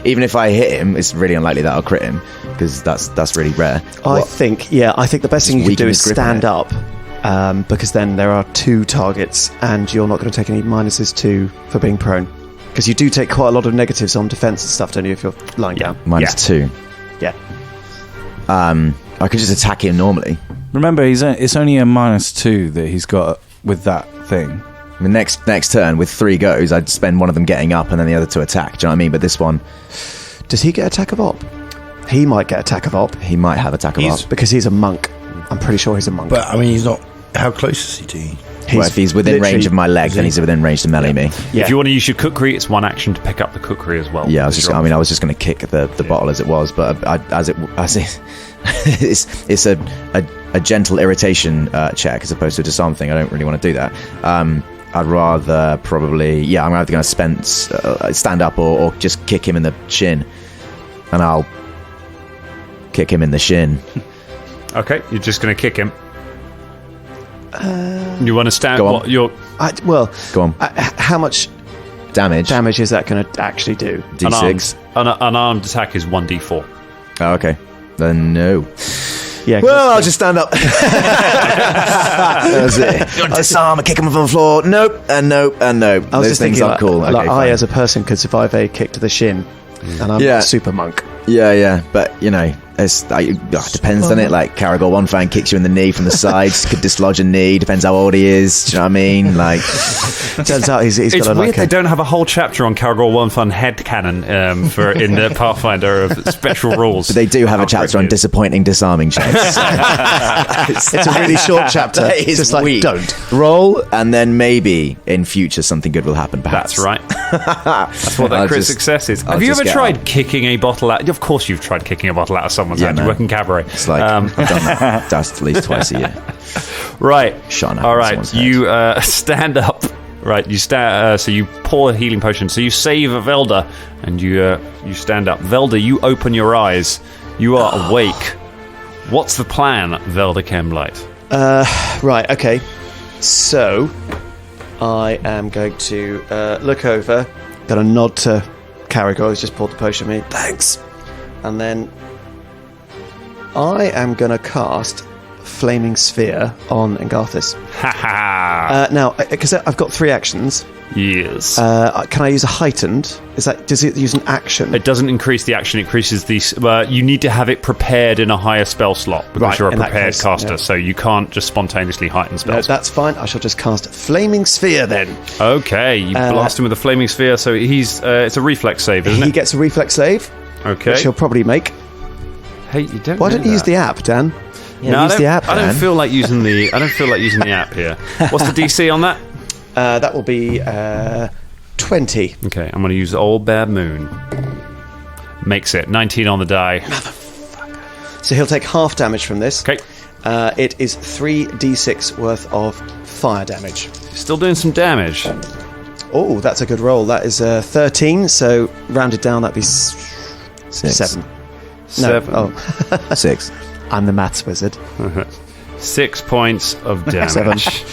Even if I hit him, it's really unlikely that I'll crit him because that's really rare. I think the best thing you can do is stand up. Because then there are 2 targets, and you're not going to take any -2 for being prone. Because you do take quite a lot of negatives on defense and stuff, don't you, if you're lying down? -2. Yeah. I could just attack him normally. Remember, it's only a -2 that he's got with that thing. I mean, next turn, with 3 goes, I'd spend one of them getting up and then the other 2 attack. Do you know what I mean? But this one... Does he get attack of op? He might get attack of op. He might have attack of op. Because he's a monk. I'm pretty sure he's a monk. But, I mean, he's not... How close is he to you? Well, if he's within range of my leg, then he's within range to melee me. Yeah. If you want to use your kukri, it's 1 action to pick up the kukri as well. Yeah, I was just going to kick the bottle as it was, but it's a gentle irritation check as opposed to a disarm thing. I don't really want to do that. I'd rather probably... I'm either going to stand up or just kick him in the shin, and I'll kick him in the shin. Okay, you're just going to kick him. You want to stand? Go on. Go on. How much damage is that going to actually do? D6. An unarmed attack is 1d4. Oh, okay. Then no. Yeah. Well, I'll just stand up. That's it. Disarm, kick him on the floor. Nope, and nope, and nope. I was Those just thinking, aren't cool. Like okay, I, as a person, could survive a kick to the shin, and I'm a super monk. Yeah, but depends on it. Like Caragor one fan kicks you in the knee from the side, could dislodge a knee. Depends how old he is. Do you know what I mean? Like, turns out he's it's got a weird they don't have a whole chapter on Caragor one fan headcanon in the Pathfinder of special rules. But they do have a chapter on disappointing disarming checks. It's a really short chapter. It's just like, don't roll, and then maybe in future something good will happen. Perhaps. That's right. That's what that crit success is. Have you ever tried kicking a bottle out? Of course, you've tried kicking a bottle out of someone's hand. You work in cabaret. It's like I've done that. That's at least twice a year. Right. All right. You head. Stand up. Right. You stand. So you pour a healing potion. So you save Velda, and you stand up. Velda, you open your eyes. You are awake. What's the plan, Velda Chemblight? Right. Okay. So I am going to look over. Got a nod to Caragor, who's just poured the potion on me. Thanks. And then I am going to cast Flaming Sphere on Engarthis. Now, because I've got 3 actions. Yes. Can I use a heightened? Does it use an action? It doesn't increase the action. It increases the. You need to have it prepared in a higher spell slot because you're a prepared caster, so you can't just spontaneously heighten spells. No, that's fine. I shall just cast Flaming Sphere then. Okay, you blast him with a Flaming Sphere, so he's. It's a reflex save, isn't it? He gets a reflex save. Okay. Which he'll probably make. Hey, you don't. Why don't you use the app, Dan? Yeah, use the app. I don't feel like using the. I don't feel like using the app here. What's the DC on that? That will be 20. Okay, I'm going to use Old Bad Moon. Makes it 19 on the die. Motherfucker. So he'll take half damage from this. Okay. It is 3d6 worth of fire damage. Still doing some damage. Oh, that's a good roll. That is 13. So rounded down, that'd be 7. 7. No, oh. 6. I'm the maths wizard. 6 points of damage. 7.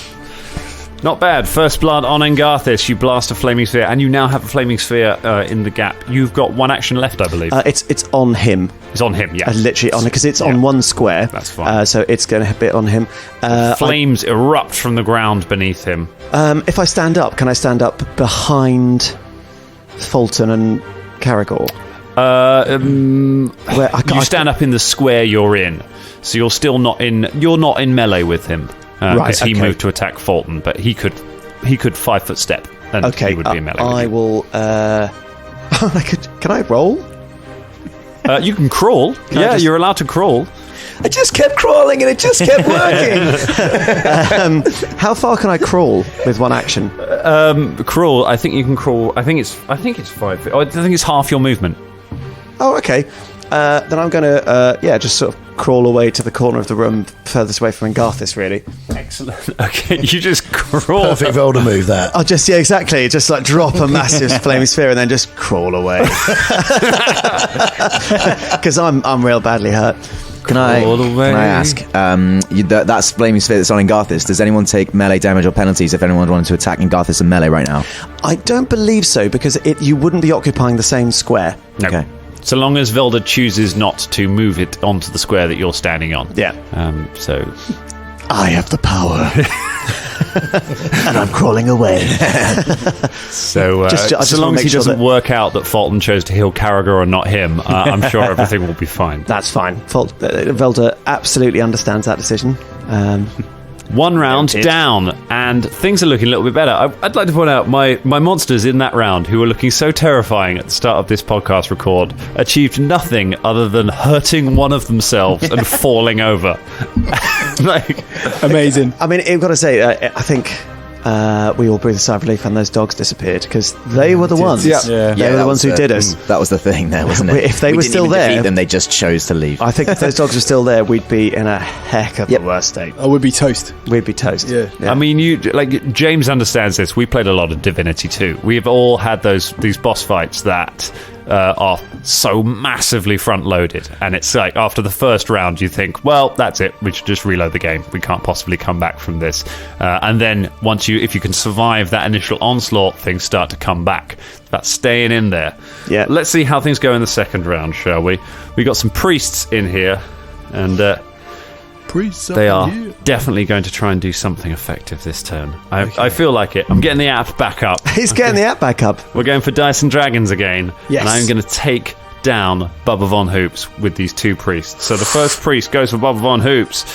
Not bad. First blood on Engarthis. You blast a Flaming Sphere, and you now have a Flaming Sphere in the gap. You've got 1 action left, I believe. It's on him. It's on him, yeah. Literally on it, because it's on 1 square. That's fine. So it's going to hit on him. Flames erupt from the ground beneath him. If I stand up, can I stand up behind Fulton and Caragor? You stand up in the square you're in, so you're still not in. You're not in melee with him. Because he moved to attack Fulton, but he could 5-foot step, and he would be in melee. I will. Can I roll? You can crawl. You're allowed to crawl. I just kept crawling, and it just kept working. How far can I crawl with 1 action? Crawl. I think you can crawl. I think it's 5 feet. I think it's half your movement. Oh, okay. Then I'm going to, just sort of crawl away to the corner of the room furthest away from Engarthis, really. Excellent. Okay, you just crawl. Perfect roll to move that. I'll just, exactly. Just like drop a massive flaming sphere and then just crawl away. Because I'm real badly hurt. Can I ask, that's Flaming Sphere that's on Engarthis. Does anyone take melee damage or penalties if anyone wanted to attack Engarthis in melee right now? I don't believe so, because you wouldn't be occupying the same square. No. Okay. So long as Velda chooses not to move it onto the square that you're standing on. Yeah. So I have the power. And I'm crawling away. So so long as he doesn't work out that Fulton chose to heal Caragor and not him, I'm sure everything will be fine. That's fine. Velda absolutely understands that decision. 1 round down, and things are looking a little bit better. I'd like to point out my monsters in that round, who were looking so terrifying at the start of this podcast record, achieved nothing other than hurting one of themselves and falling over. Amazing. I mean, I've got to say, I think we all breathed a sigh of relief when those dogs disappeared, because they were the ones. They were the ones who did us. That was the thing there, wasn't it? If they were still there, defeat them, they just chose to leave. I think if those dogs were still there, we'd be in a heck of a worse state. I would be toast. We'd be toast. Yeah. I mean, James understands this. We played a lot of Divinity 2. We've all had these boss fights that are so massively front-loaded, and it's like after the first round you think, well, that's it, we should just reload the game, we can't possibly come back from this, and then if you can survive that initial onslaught, things start to come back. That's staying in there. Yeah. Let's see how things go in the second round, shall we? We got some priests in here, and they are definitely going to try and do something effective this turn. I feel like it. I'm getting the app back up. He's getting the app back up. We're going for Dice and Dragons again. Yes. And I'm going to take down Bubba Von Hoops with these two priests. So the first priest goes for Bubba Von Hoops.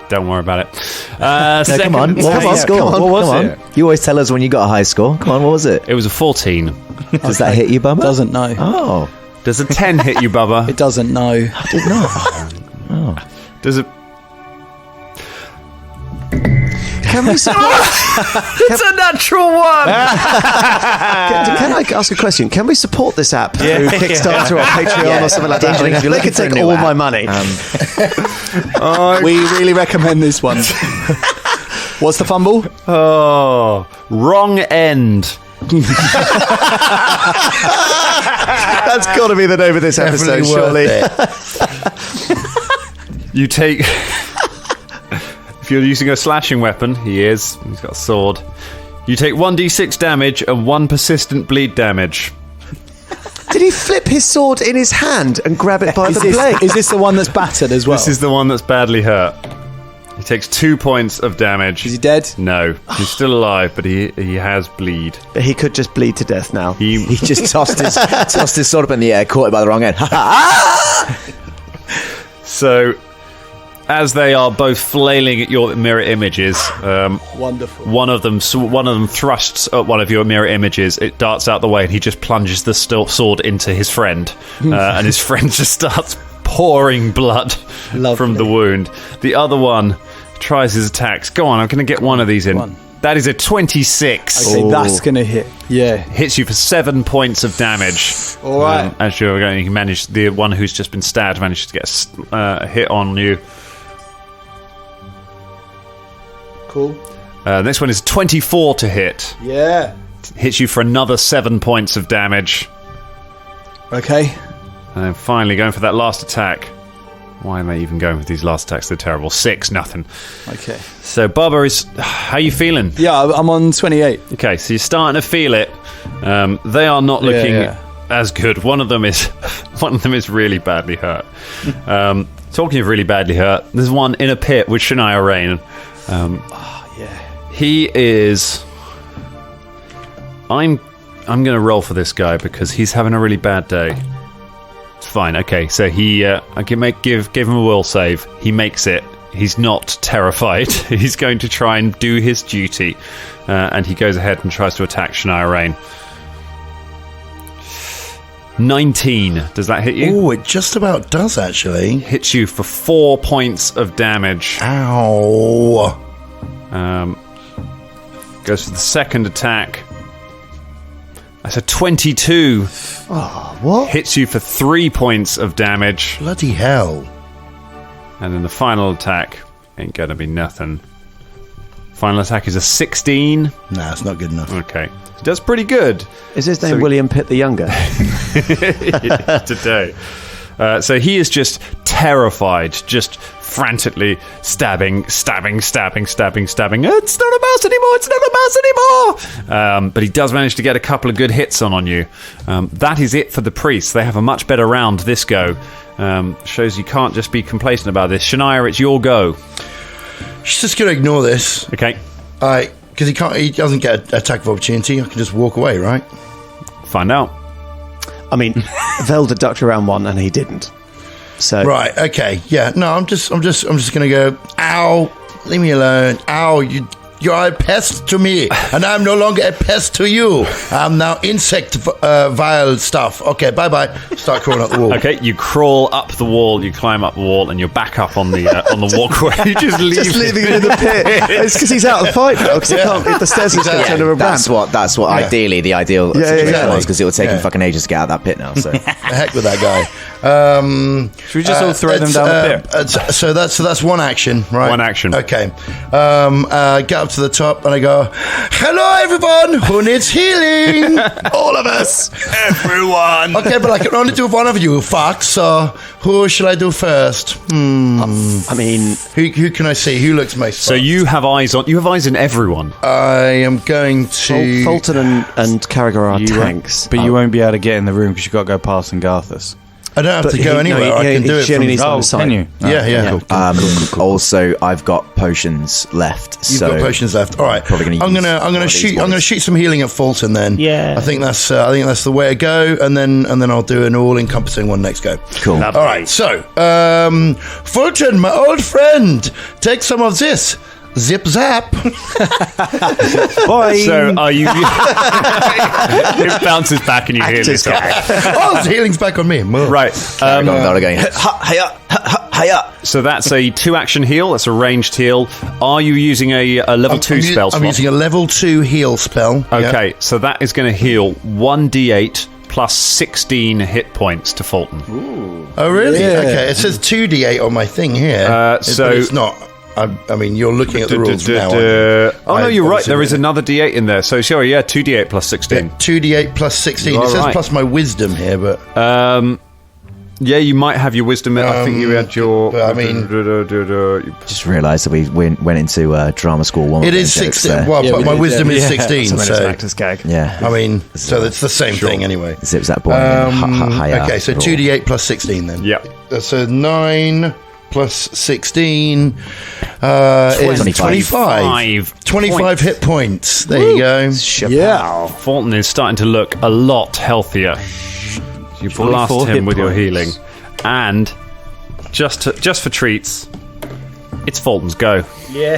Don't worry about it. Come on. What was the score? What was it? You always tell us when you got a high score. Come on, what was it? It was a 14. Does that hit you, Bubba? Doesn't know. Oh. Does a 10 hit you, Bubba? It doesn't know. I did not. Oh. Does it... Can we? It's a natural one. Can I ask a question? Can we support this app through Kickstarter or Patreon or something like that? They could take all my money. We really recommend this one. What's the fumble? Oh, wrong end. That's got to be the name of this episode, surely. You take... If you're using a slashing weapon, he's got a sword. You take 1d6 damage and 1 persistent bleed damage. Did he flip his sword in his hand and grab it by the blade? Is this the one that's battered as well? This is the one that's badly hurt. He takes 2 points of damage. Is he dead? No, he's still alive, but he has bleed. But he could just bleed to death now. He just tossed his sword up in the air, caught it by the wrong end. So, as they are both flailing at your mirror images, wonderful. One of them thrusts at one of your mirror images. It darts out the way, and he just plunges the sword into his friend, and his friend just starts pouring blood from the wound. The other one tries his attacks. Go on, I'm going to get one of these in. That is a 26. Okay, that's going to hit. Yeah. Hits you for 7 points of damage. All right. As you're going, you manage, the one who's just been stabbed manages to get a hit on you. Cool. This one is 24 to hit. Yeah. Hits you for another 7 points of damage. Okay. And then finally going for that last attack. Why am I even going for these last attacks? They're terrible. 6, nothing. Okay. So Bubba is... How are you feeling? Yeah, I'm on 28. Okay, so you're starting to feel it. They are not looking as good. One of them is really badly hurt. Talking of really badly hurt, there's one in a pit with Shania Rain. He is... I'm going to roll for this guy because he's having a really bad day. It's fine. Okay, so I can give him a will save. He makes it. He's not terrified. He's going to try and do his duty, and he goes ahead and tries to attack Shania Rain. 19. Does that hit you? Oh, it just about does, actually. Hits you for 4 points of damage. Ow. Goes for the second attack. That's a 22. Oh, what? Hits you for 3 points of damage. Bloody hell. And then the final attack ain't gonna be nothing. Final attack is a 16. Nah, it's not good enough. Okay. He does pretty good. Is his name William Pitt the Younger? Today. So he is just terrified, just frantically stabbing. It's not a mouse anymore! But he does manage to get a couple of good hits on you. That is it for the priests. They have a much better round this go. Shows you can't just be complacent about this. Shania, it's your go. She's just going to ignore this. Okay. Because he doesn't get an attack of opportunity. I can just walk away, right? Find out. I mean, Velda ducked around one and he didn't. So right, okay, yeah. No, I'm just going to go. Ow! Leave me alone. Ow! You're a pest to me, and I'm no longer a pest to you. I'm now insect vile stuff. Okay, bye. Start crawling up the wall. Okay, you crawl up the wall, you climb up the wall, and you're back up on the walkway. You just leaving him in the pit. It's because he's out of the fight now. Because he can't. If the stairs is under a ramp. That's what. Ideally, the ideal situation was because it would take him fucking ages to get out of that pit now. So the heck with that guy. Should we just all throw them down the pit? So that's one action, right? One action. Okay. Get up to the top and I go, hello everyone, who needs healing? All of us. Everyone. Okay, but I can only do one of you, fuck, so who shall I do first? I mean, who can I see? Who looks most So you have eyes on everyone. I am going to... Fulton and Carragher are tanks. But you won't be able to get in the room because you've got to go past Engarthis. I don't have to go anywhere. I can do it She only needs from... on the side. Can you? Yeah. Cool. Also, I've got potions left. You've got potions left. All right. Probably I'm gonna shoot some healing at Fulton then. Yeah. I think that's the way to go, and then I'll do an all-encompassing one next go. Cool. All right. So, Fulton, my old friend, take some of this. Zip zap. Boy. So are you? It bounces back and you hear this. Oh, the healing's back on me. Right. Hiya. So that's a 2-action heal. That's a ranged heal. Are you using a level 2 spell slot? I'm using a level 2 heal spell. Okay, so that is going to heal 1d8 plus 16 hit points to Fulton. Ooh. Oh, really? Yeah. Okay, it says 2d8 on my thing here. But it's not. I mean, you're looking at the rules now. Oh, no, you're right. There is another d8 in there. So, sure, 2d8 plus 16. 2d8 plus 16. It says plus my wisdom here, but... yeah, you might have your wisdom. I think you had your... But, I mean... Just realised that we went into drama school one. It is 16. Well, but my wisdom is 16, so... It's an actor's gag. Yeah. I mean, so it's the same thing anyway. Zip that boy. Okay, so 2d8 plus 16 then. Yep. So 9... plus 16 is 25 hit points. There you go. Yeah. Fulton is starting to look a lot healthier. You blast him with your healing. And just for treats, it's Fulton's go. Yeah.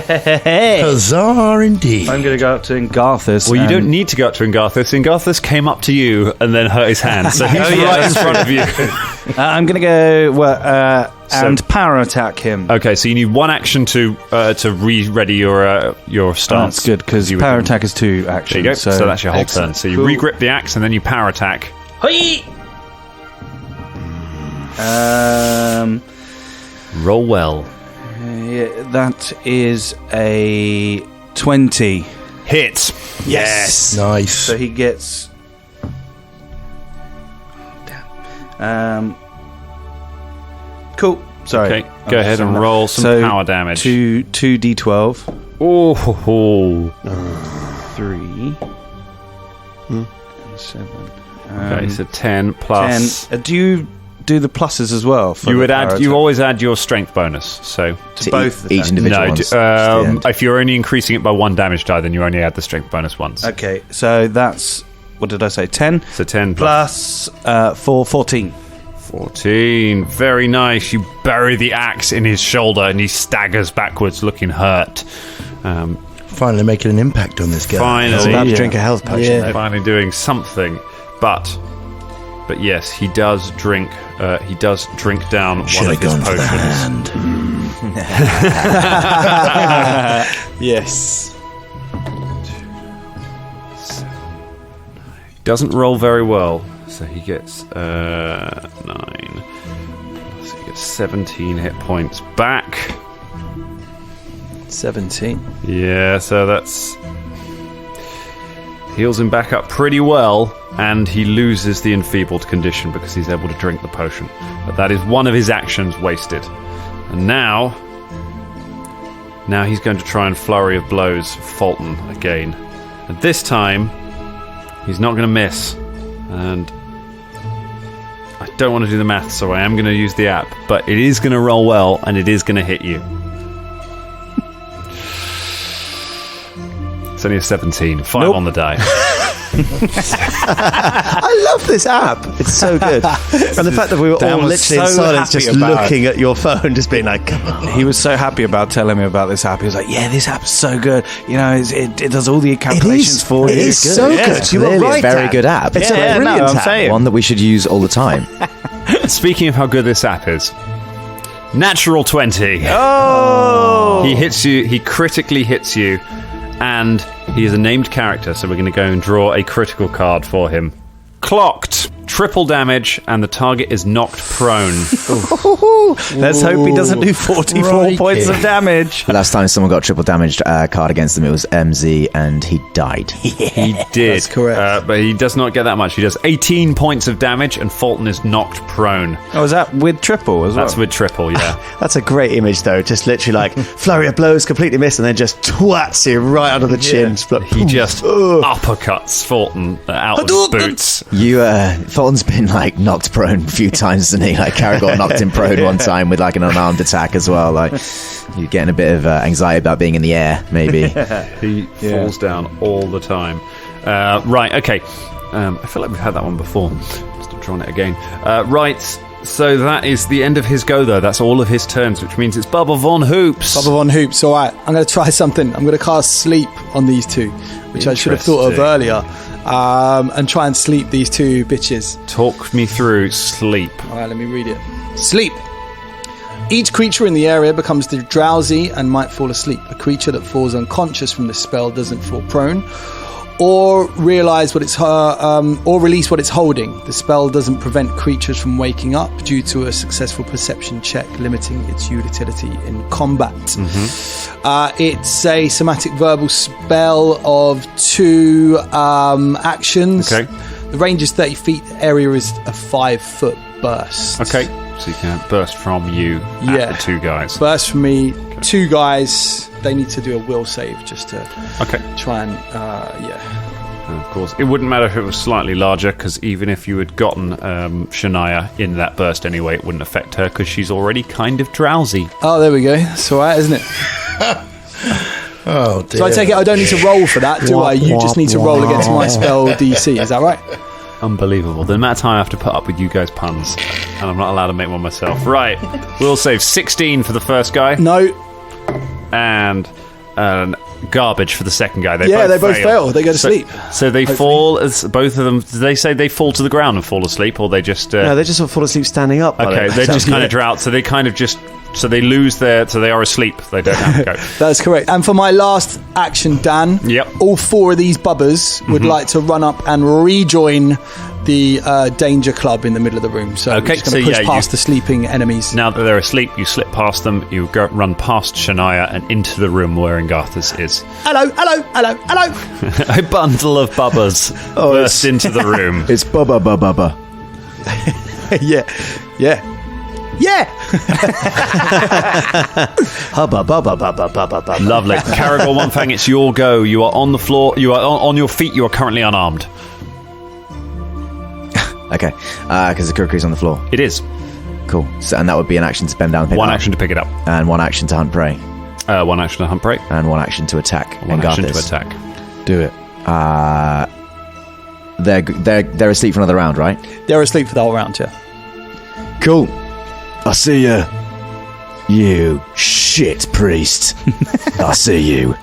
Huzzah indeed. I'm going to go up to Engarthis. Well, you don't need to go up to Engarthis. Engarthis came up to you and then hurt his hand. So he's right in front of you. I'm going to go and power attack him. Okay, so you need one action to re-ready your stance. That's good, because power attack is 2 actions. There you go. So that's your whole turn. So you re-grip the axe and then you power attack. Hoi! Roll well. That is a 20. Hit. Yes. Nice. So he gets... Cool. Sorry. Okay, go ahead and roll some power damage. 2d12. Oh. 3. And 7. Okay, so 10 plus... 10. Do you do the pluses as well? You would add. You always add your strength bonus. So to both each individual ones. If you're only increasing it by 1 damage die, then you only add the strength bonus once. Okay, so that's, what did I say? 10. So 10 plus 14. 14. Very nice. You bury the axe in his shoulder, and he staggers backwards, looking hurt. Finally making an impact on this guy. Finally, about to drink a health potion. Yeah. Finally doing something, but yes, he does drink. He does drink down one of his potions. Yes. Doesn't roll very well, so he gets 9. So he gets 17 hit points back. 17. Yeah, so that's heals him back up pretty well, and he loses the enfeebled condition because he's able to drink the potion. But that is one of his actions wasted. And now he's going to try and flurry of blows Fulton again. And this time, he's not going to miss. And I don't want to do the math, so I am going to use the app. But it is going to roll well, and it is going to hit you. It's only a 17. 5 on the die. I love this app. It's so good. And the fact that we were all literally in silence, just looking at your phone, just being like, come on. He was so happy about telling me about this app. He was like, yeah, this app's so good. You know, it does all the calculations for you. It is so good. You were right. A very good app. It's a brilliant app. One that we should use all the time. Speaking of how good this app is, natural 20. Oh! He hits you. He critically hits you. And he is a named character, so we're going to go and draw a critical card for him. Clocked. Triple damage, and the target is knocked prone. Let's hope he doesn't do 44 points of damage. Last time someone got triple damaged card against him, it was MZ, and he died. He did. That's correct. But he does not get that much. He does 18 points of damage, and Fulton is knocked prone. Oh, is that with triple as well? That's with triple, yeah. That's a great image, though. Just literally like flurry of blows, completely miss, and then just twats you right under the chin. He just uppercuts Fulton out of his boots. You, Fulton's been like knocked prone a few times, hasn't he? Like Caragor knocked him prone one time with like an unarmed attack as well. Like you're getting a bit of anxiety about being in the air, maybe. He falls down all the time. Right, okay. I feel like we've had that one before. Just drawing it again. Right, so that is the end of his go, though. That's all of his turns, which means it's Bubba Von Hoops. Bubba Von Hoops, all right. I'm going to try something. I'm going to cast Sleep on these two, which I should have thought of earlier, and try and sleep these two bitches. Talk me through Sleep. All right, let me read it. Sleep. Each creature in the area becomes drowsy and might fall asleep. A creature that falls unconscious from the spell doesn't fall prone or release what it's holding. The spell doesn't prevent creatures from waking up due to a successful perception check, limiting its utility in combat. It's a somatic verbal spell of 2 actions. Okay. The range is 30 feet. The area is a 5-foot burst. Okay. So you can burst from you at the 2 guys. Burst from me. Okay. 2 guys. They need to do a will save just to try and, And of course, it wouldn't matter if it was slightly larger, because even if you had gotten Shania in that burst anyway, it wouldn't affect her, because she's already kind of drowsy. Oh, there we go. That's all right, isn't it? Oh, dear. So I take it I don't need to roll for that, do I? You just need to roll against my spell DC. Is that right? Unbelievable. The amount of time I have to put up with you guys' puns, and I'm not allowed to make one myself. Right. Will save 16 for the first guy. No. And garbage for the second guy. They both fail. They go to sleep. So they fall as both of them. Do they say they fall to the ground and fall asleep, or they just? No, they just fall asleep standing up. Okay, they're just kind of drought. So they kind of just. So they lose their. So they are asleep. They don't have to go. That's correct. And for my last action, Dan. Yep. All 4 of these bubbers would like to run up and rejoin the danger club in the middle of the room. So we're just going to push past the sleeping enemies. Now that they're asleep, you slip past them. You run past Shania and into the room where Engarthis is. Hello. A bundle of bubbers burst into the room. It's Bubba. Yeah. Hubba. Lovely. Caragor One Fang, it's your go. You are on the floor. You are on your feet. You are currently unarmed. Okay, because the kukri's on the floor. It is. Cool. So, and that would be an action to bend down and pick it up. 1 action to pick it up. And 1 action to hunt prey. 1 action to hunt prey. And 1 action to attack. 1 action to attack. Do it. They're asleep for another round, right? They're asleep for the whole round, yeah. Cool. I see you. You shit priest. I see you.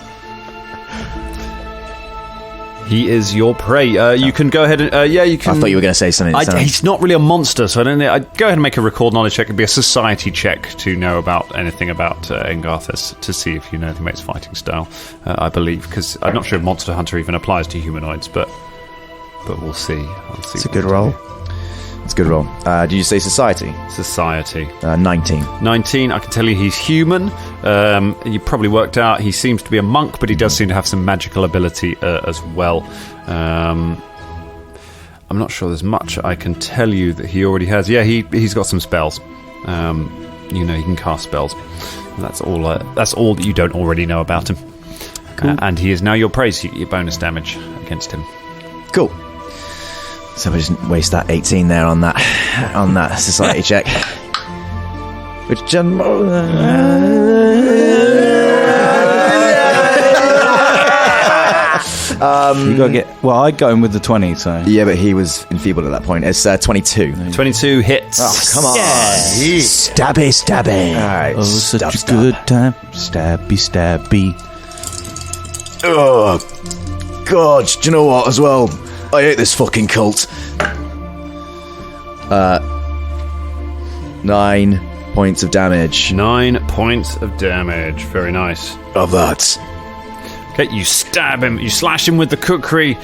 He is your prey. You can go ahead and... you can... I thought you were going to say something. He's not really a monster, so I don't know. I'd go ahead and make a record knowledge check. It'd be a society check to know about anything about Engarthis, to see if you know anything about his fighting style, I believe. Because I'm not sure if Monster Hunter even applies to humanoids, but we'll see. It's a good roll. It's a good roll. Did you say society? Society. 19. 19. I can tell you he's human. You probably worked out he seems to be a monk, but he does seem to have some magical ability as well. I'm not sure there's much I can tell you that he already has. Yeah, he's got some spells. He can cast spells. That's all that you don't already know about him. Cool. And he is now your prey, so you get your bonus damage against him. Cool. So we just waste that 18 there on that society check. Which you gotta get. Well, I'd go in with the 20. So yeah, but he was enfeebled at that point. It's 22. 22 hits. Oh, come on! Yeah. Stabby. All right, such a good time. Stabby. Oh, God! Do you know what? As well, I hate this fucking cult. 9 points of damage. 9 points of damage. Very nice. Of that. Okay, you stab him. You slash him with the kukri.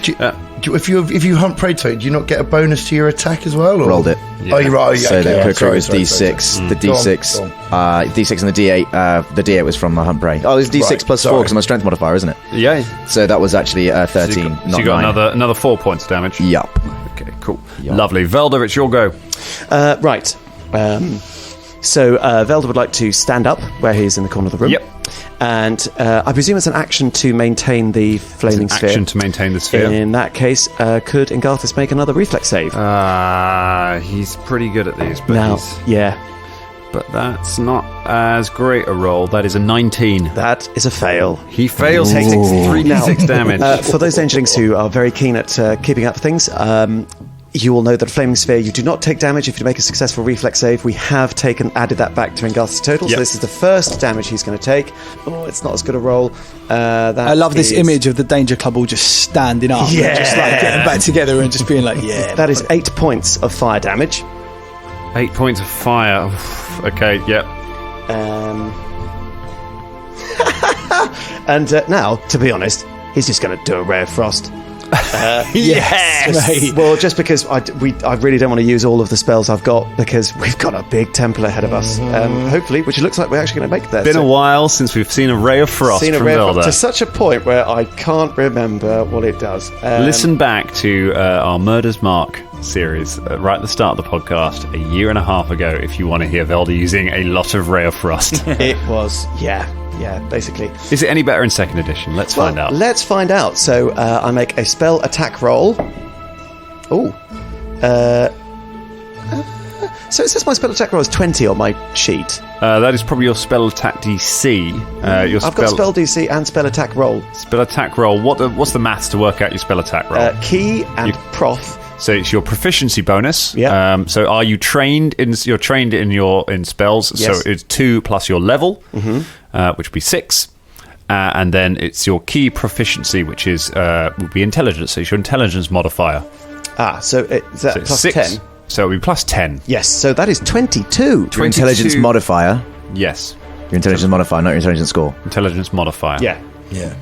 If you hunt prey to it, do you not get a bonus to your attack as well? Or? Rolled it. Yeah. Oh, you're right. Yeah, so the kukri is D6. The D6. D6 and the D8. The D8 was from the hunt prey. Oh, it's D6 plus 4 because I'm a strength modifier, isn't it? Yeah. So that was actually 13. So you got another 4 points damage. Yup. Okay, cool. Yep. Lovely. Velda, it's your go. Right. So Velda would like to stand up where he is in the corner of the room. Yep. And I presume it's an action to maintain the flaming sphere. Action to maintain the sphere. In that case, could Engarthis make another reflex save? He's pretty good at these. But But that's not as great a roll. That is a 19. That is a fail. He fails. Takes 3d6 damage. For those Dangerlings who are very keen at keeping up with things, you will know that a flaming sphere, you do not take damage if you make a successful reflex save. We have added that back to Engarthis' total, so this is the first damage he's going to take. Oh, it's not as good a roll. I love this image of the Danger Club all just standing up, and just like getting back together and just being like, That is 8 points of fire damage. 8 points of fire. Okay, yep. And now, to be honest, he's just going to do a Ray of Frost. Yes! Well, just because I really don't want to use all of the spells I've got, because we've got a big temple ahead of us. Hopefully, which it looks like we're actually going to make that. Been a while since we've seen a Ray of Frost from Velda. To such a point where I can't remember what it does. Listen back to our Murder's Mark series right at the start of the podcast a year and a half ago if you want to hear Velda using a lot of Ray of Frost. It was, basically. Is it any better in 2nd edition? Let's find out. Let's find out. So I make a spell attack roll. So it says my spell attack roll is 20 on my sheet. That is probably your spell attack DC. I've got spell DC and spell attack roll. Spell attack roll. What's the maths to work out your spell attack roll? Key and prof. So it's your proficiency bonus. Yeah. So are you trained in? You're trained in spells. Yes. So it's 2 plus your level, which would be 6, and then it's your key proficiency, which would be intelligence. So it's your intelligence modifier. So is that plus 6. 10? So it would be plus 10. Yes. So that is 22. Your intelligence modifier. Yes. Your intelligence modifier, not your intelligence score. Intelligence modifier. Yeah.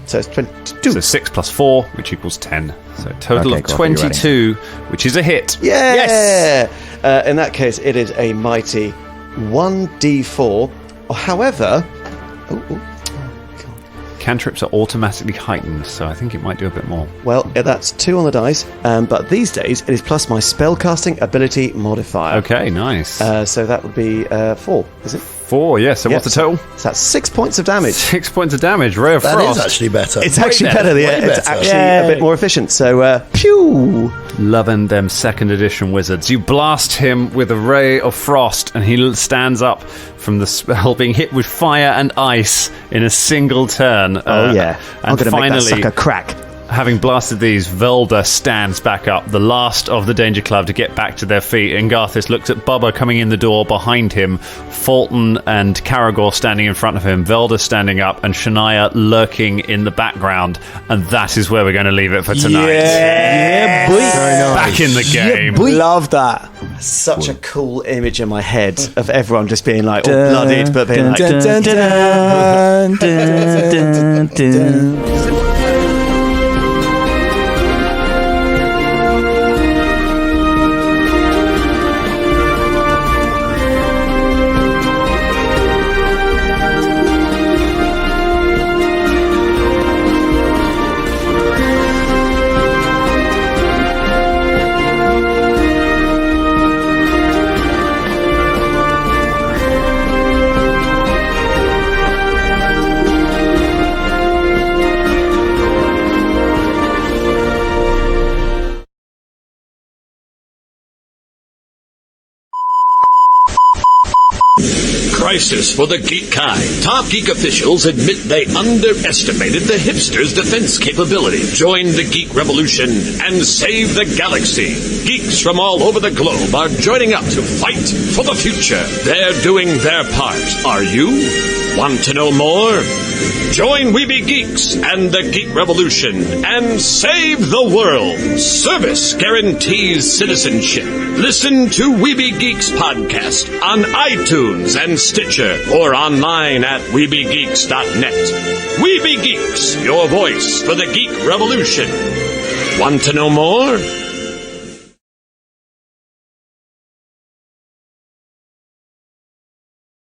So it's 22. So 6 plus 4, which equals 10. So a total of 22, which is a hit. Yeah! Yes! In that case, it is a mighty 1d4. However... Cantrips are automatically heightened, so I think it might do a bit more. Well, that's 2 on the dice, but these days it is plus my spellcasting ability modifier. Okay, nice. So that would be 4, is it? 4, yes. So what's the total? So that's 6 points of damage. 6 points of damage. Ray of Frost. That is actually better. It's actually better. It's actually a bit more efficient. So, pew! Loving them 2nd edition wizards. You blast him with a Ray of Frost, and he stands up from the spell, being hit with fire and ice in a single turn. I'm going to make that sucker crack. Having blasted these, Velda stands back up, the last of the Danger Club to get back to their feet. Engarthis looks at Bubba coming in the door behind him, Fulton and Caragor standing in front of him, Velda standing up, and Shania lurking in the background. And that is where we're going to leave it for tonight. Yeah, boy. Very nice. Back in the game. Yeah, love that. Such a cool image in my head of everyone just being like all bloodied, but being like... Crisis for the geek kind. Top geek officials admit they underestimated the hipsters' defense capability. Join the geek revolution and save the galaxy. Geeks from all over the globe are joining up to fight for the future. They're doing their part. Are you? Want to know more? Join Weeby Geeks and the Geek Revolution and save the world. Service guarantees citizenship. Listen to Weeby Geeks podcast on iTunes and Stitcher or online at WeebyGeeks.net. Weeby Geeks, your voice for the Geek Revolution. Want to know more?